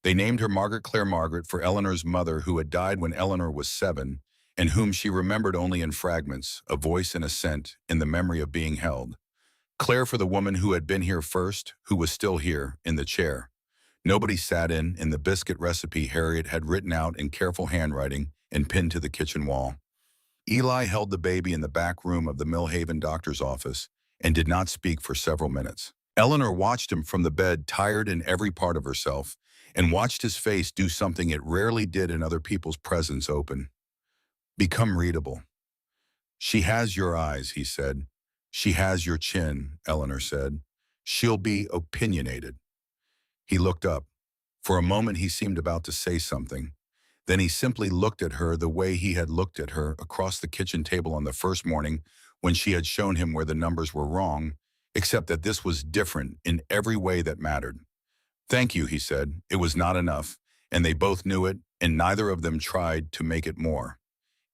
They named her Margaret Claire Margaret for Eleanor's mother, who had died when Eleanor was 7, and whom she remembered only in fragments, a voice and a scent, in the memory of being held. Claire for the woman who had been here first, who was still here, in the chair. Nobody sat in the biscuit recipe Harriet had written out in careful handwriting and pinned to the kitchen wall. Eli held the baby in the back room of the Millhaven doctor's office and did not speak for several minutes. Eleanor watched him from the bed, tired in every part of herself, and watched his face do something it rarely did in other people's presence: open. Become readable. "She has your eyes," he said. "She has your chin," Eleanor said. "She'll be opinionated." He looked up. For a moment he seemed about to say something. Then he simply looked at her the way he had looked at her across the kitchen table on the first morning when she had shown him where the numbers were wrong, except that this was different in every way that mattered. "Thank you," he said. It was not enough, and they both knew it, and neither of them tried to make it more.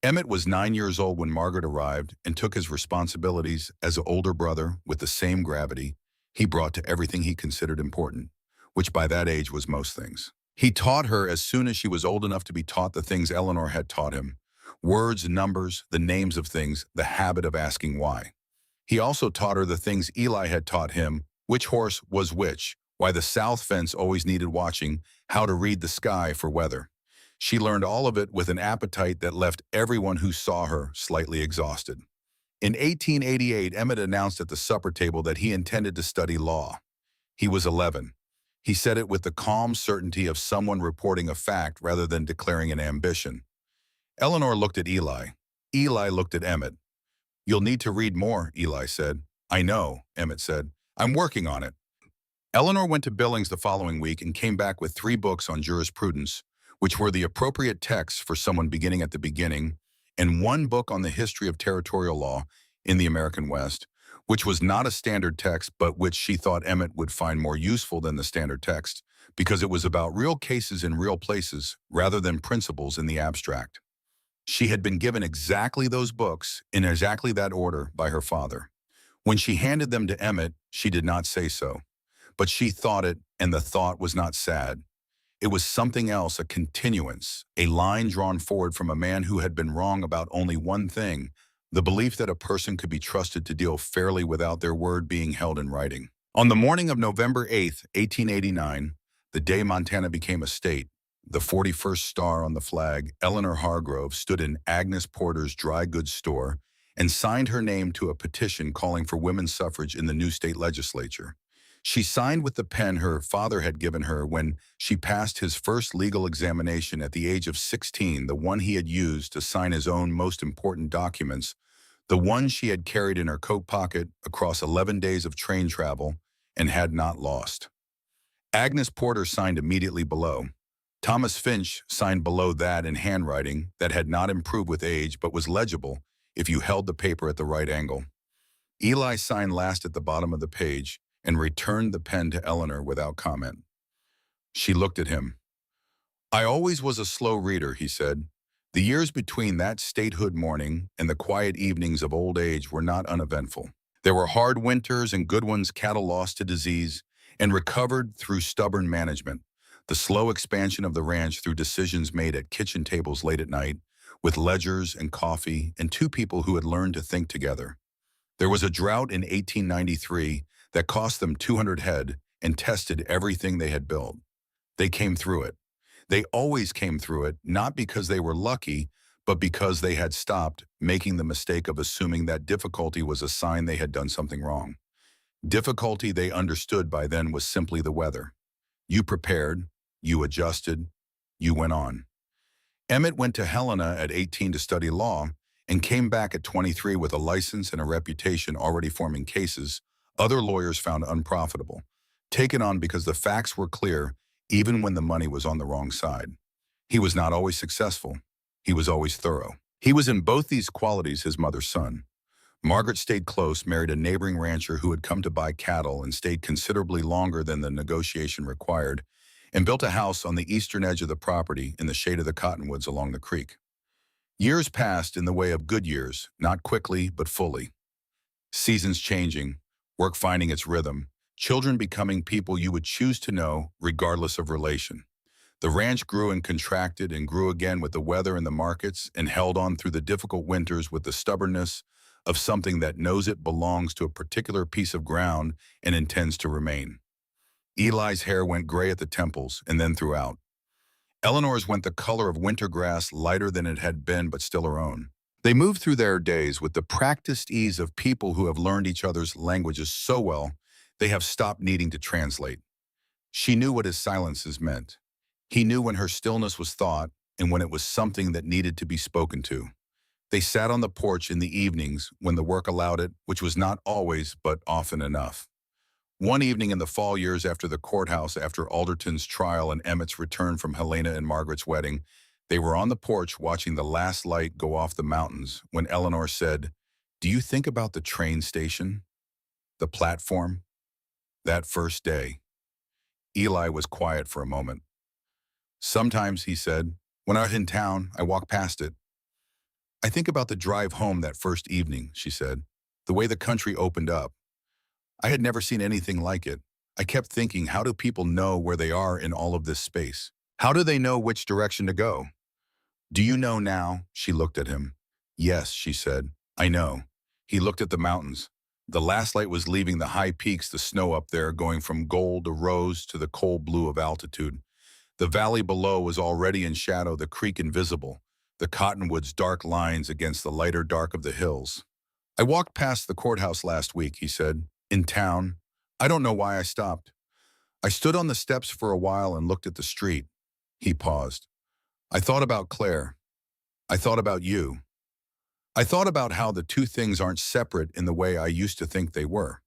Emmett was 9 years old when Margaret arrived and took his responsibilities as an older brother with the same gravity he brought to everything he considered important, which by that age was most things. He taught her as soon as she was old enough to be taught the things Eleanor had taught him: words, numbers, the names of things, the habit of asking why. He also taught her the things Eli had taught him: which horse was which, why the south fence always needed watching, how to read the sky for weather. She learned all of it with an appetite that left everyone who saw her slightly exhausted. In 1888, Emmett announced at the supper table that he intended to study law. He was 11. He said it with the calm certainty of someone reporting a fact rather than declaring an ambition. Eleanor looked at Eli. Eli looked at Emmett. "You'll need to read more," Eli said. "I know," Emmett said. "I'm working on it." Eleanor went to Billings the following week and came back with 3 books on jurisprudence, which were the appropriate texts for someone beginning at the beginning, and 1 book on the history of territorial law in the American West, which was not a standard text but which she thought Emmett would find more useful than the standard text, because it was about real cases in real places rather than principles in the abstract. She had been given exactly those books in exactly that order by her father. When she handed them to Emmett, she did not say so. But she thought it, and the thought was not sad. It was something else, a continuance, a line drawn forward from a man who had been wrong about only one thing, the belief that a person could be trusted to deal fairly without their word being held in writing. On the morning of November 8th, 1889, the day Montana became a state, the 41st star on the flag, Eleanor Hargrove stood in Agnes Porter's dry goods store and signed her name to a petition calling for women's suffrage in the new state legislature. She signed with the pen her father had given her when she passed his first legal examination at the age of 16, the one he had used to sign his own most important documents, the one she had carried in her coat pocket across 11 days of train travel and had not lost. Agnes Porter signed immediately below. Thomas Finch signed below that in handwriting that had not improved with age but was legible if you held the paper at the right angle. Eli signed last at the bottom of the page and returned the pen to Eleanor without comment. She looked at him. "I always was a slow reader," he said. "The years between that statehood morning and the quiet evenings of old age were not uneventful. There were hard winters and good ones, cattle lost to disease and recovered through stubborn management, the slow expansion of the ranch through decisions made at kitchen tables late at night, with ledgers and coffee and 2 people who had learned to think together. There was a drought in 1893 that cost them 200 head and tested everything they had built. They came through it. They always came through it, not because they were lucky, but because they had stopped making the mistake of assuming that difficulty was a sign they had done something wrong. Difficulty, they understood by then, was simply the weather. You prepared, you adjusted, you went on." Emmett went to Helena at 18 to study law and came back at 23 with a license and a reputation already forming cases other lawyers found unprofitable, taken on because the facts were clear even when the money was on the wrong side. He was not always successful. He was always thorough. He was in both these qualities his mother's son. Margaret stayed close, married a neighboring rancher who had come to buy cattle and stayed considerably longer than the negotiation required, and built a house on the eastern edge of the property in the shade of the cottonwoods along the creek. Years passed in the way of good years, not quickly but fully. Seasons changing, work finding its rhythm, children becoming people you would choose to know regardless of relation. The ranch grew and contracted and grew again with the weather and the markets, and held on through the difficult winters with the stubbornness of something that knows it belongs to a particular piece of ground and intends to remain. Eli's hair went gray at the temples and then throughout. Eleanor's went the color of winter grass, lighter than it had been but still her own. They moved through their days with the practiced ease of people who have learned each other's languages so well they have stopped needing to translate. She knew what his silences meant. He knew when her stillness was thought and when it was something that needed to be spoken to. They sat on the porch in the evenings when the work allowed it, which was not always but often enough. One evening in the fall years after the courthouse, after Alderton's trial and Emmett's return from Helena and Margaret's wedding, they were on the porch watching the last light go off the mountains when Eleanor said, "Do you think about the train station? The platform? That first day?" Eli was quiet for a moment. "Sometimes," he said, "when I'm in town, I walk past it." "I think about the drive home that first evening," she said, "the way the country opened up. I had never seen anything like it. I kept thinking, how do people know where they are in all of this space? How do they know which direction to go?" "Do you know now?" She looked at him. "Yes," she said, "I know." He looked at the mountains. The last light was leaving the high peaks, the snow up there, going from gold to rose to the cold blue of altitude. The valley below was already in shadow, the creek invisible, the cottonwoods dark lines against the lighter dark of the hills. I walked past the courthouse last week, he said, in town. I don't know why I stopped. I stood on the steps for a while and looked at the street. He paused. I thought about Claire. I thought about you. I thought about how the two things aren't separate in the way I used to think they were.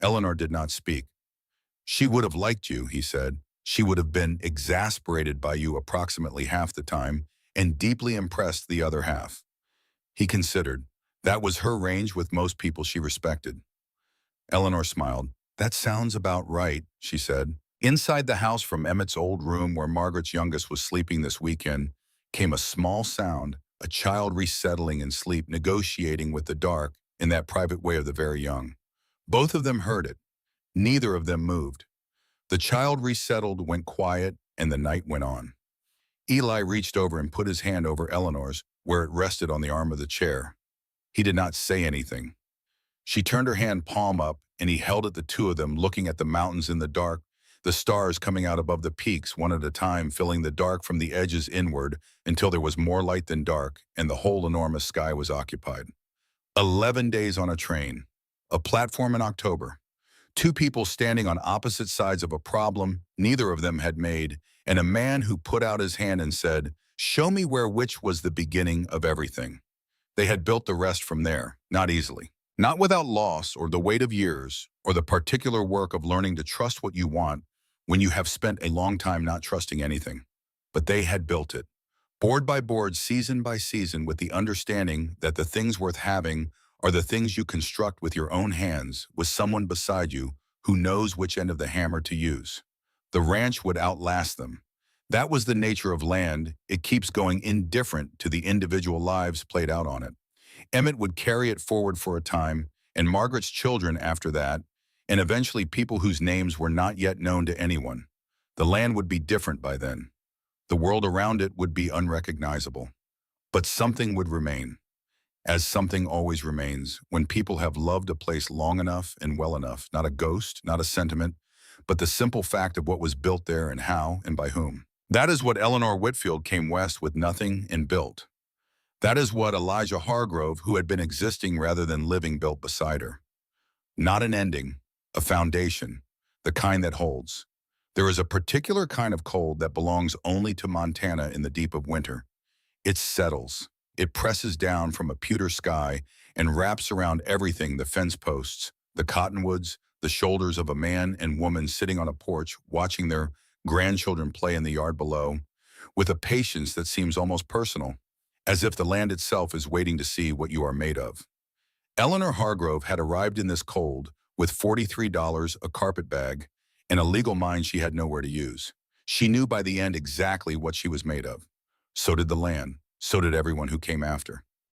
Eleanor did not speak. She would have liked you, he said. She would have been exasperated by you approximately half the time and deeply impressed the other half. He considered. That was her range with most people she respected. Eleanor smiled. That sounds about right, she said. Inside the house from Emmett's old room where Margaret's youngest was sleeping this weekend came a small sound, a child resettling in sleep, negotiating with the dark in that private way of the very young. Both of them heard it. Neither of them moved. The child resettled, went quiet, and the night went on. Eli reached over and put his hand over Eleanor's, where it rested on the arm of the chair. He did not say anything. She turned her hand palm up, and he held at the two of them, looking at the mountains in the dark, the stars coming out above the peaks one at a time, filling the dark from the edges inward until there was more light than dark, and the whole enormous sky was occupied. 11 days on a train. A platform in October. Two people standing on opposite sides of a problem neither of them had made, and a man who put out his hand and said, "Show me where which was the beginning of everything." They had built the rest from there, not easily. Not without loss or the weight of years or the particular work of learning to trust what you want when you have spent a long time not trusting anything. But they had built it, board by board, season by season, with the understanding that the things worth having are the things you construct with your own hands, with someone beside you who knows which end of the hammer to use. The ranch would outlast them. That was the nature of land. It keeps going, indifferent to the individual lives played out on it. Emmett would carry it forward for a time, and Margaret's children after that, and eventually people whose names were not yet known to anyone. The land would be different by then. The world around it would be unrecognizable. But something would remain, as something always remains when people have loved a place long enough and well enough, not a ghost, not a sentiment, but the simple fact of what was built there and how and by whom. That is what Eleanor Whitfield came west with nothing and built. That is what Elijah Hargrove, who had been existing rather than living, built beside her. Not an ending, a foundation, the kind that holds. There is a particular kind of cold that belongs only to Montana in the deep of winter. It settles. It presses down from a pewter sky and wraps around everything: the fence posts, the cottonwoods, the shoulders of a man and woman sitting on a porch watching their grandchildren play in the yard below, with a patience that seems almost personal, as if the land itself is waiting to see what you are made of. Eleanor Hargrove had arrived in this cold with $43, a carpet bag, and a legal mind she had nowhere to use. She knew by the end exactly what she was made of. So did the land. So did everyone who came after.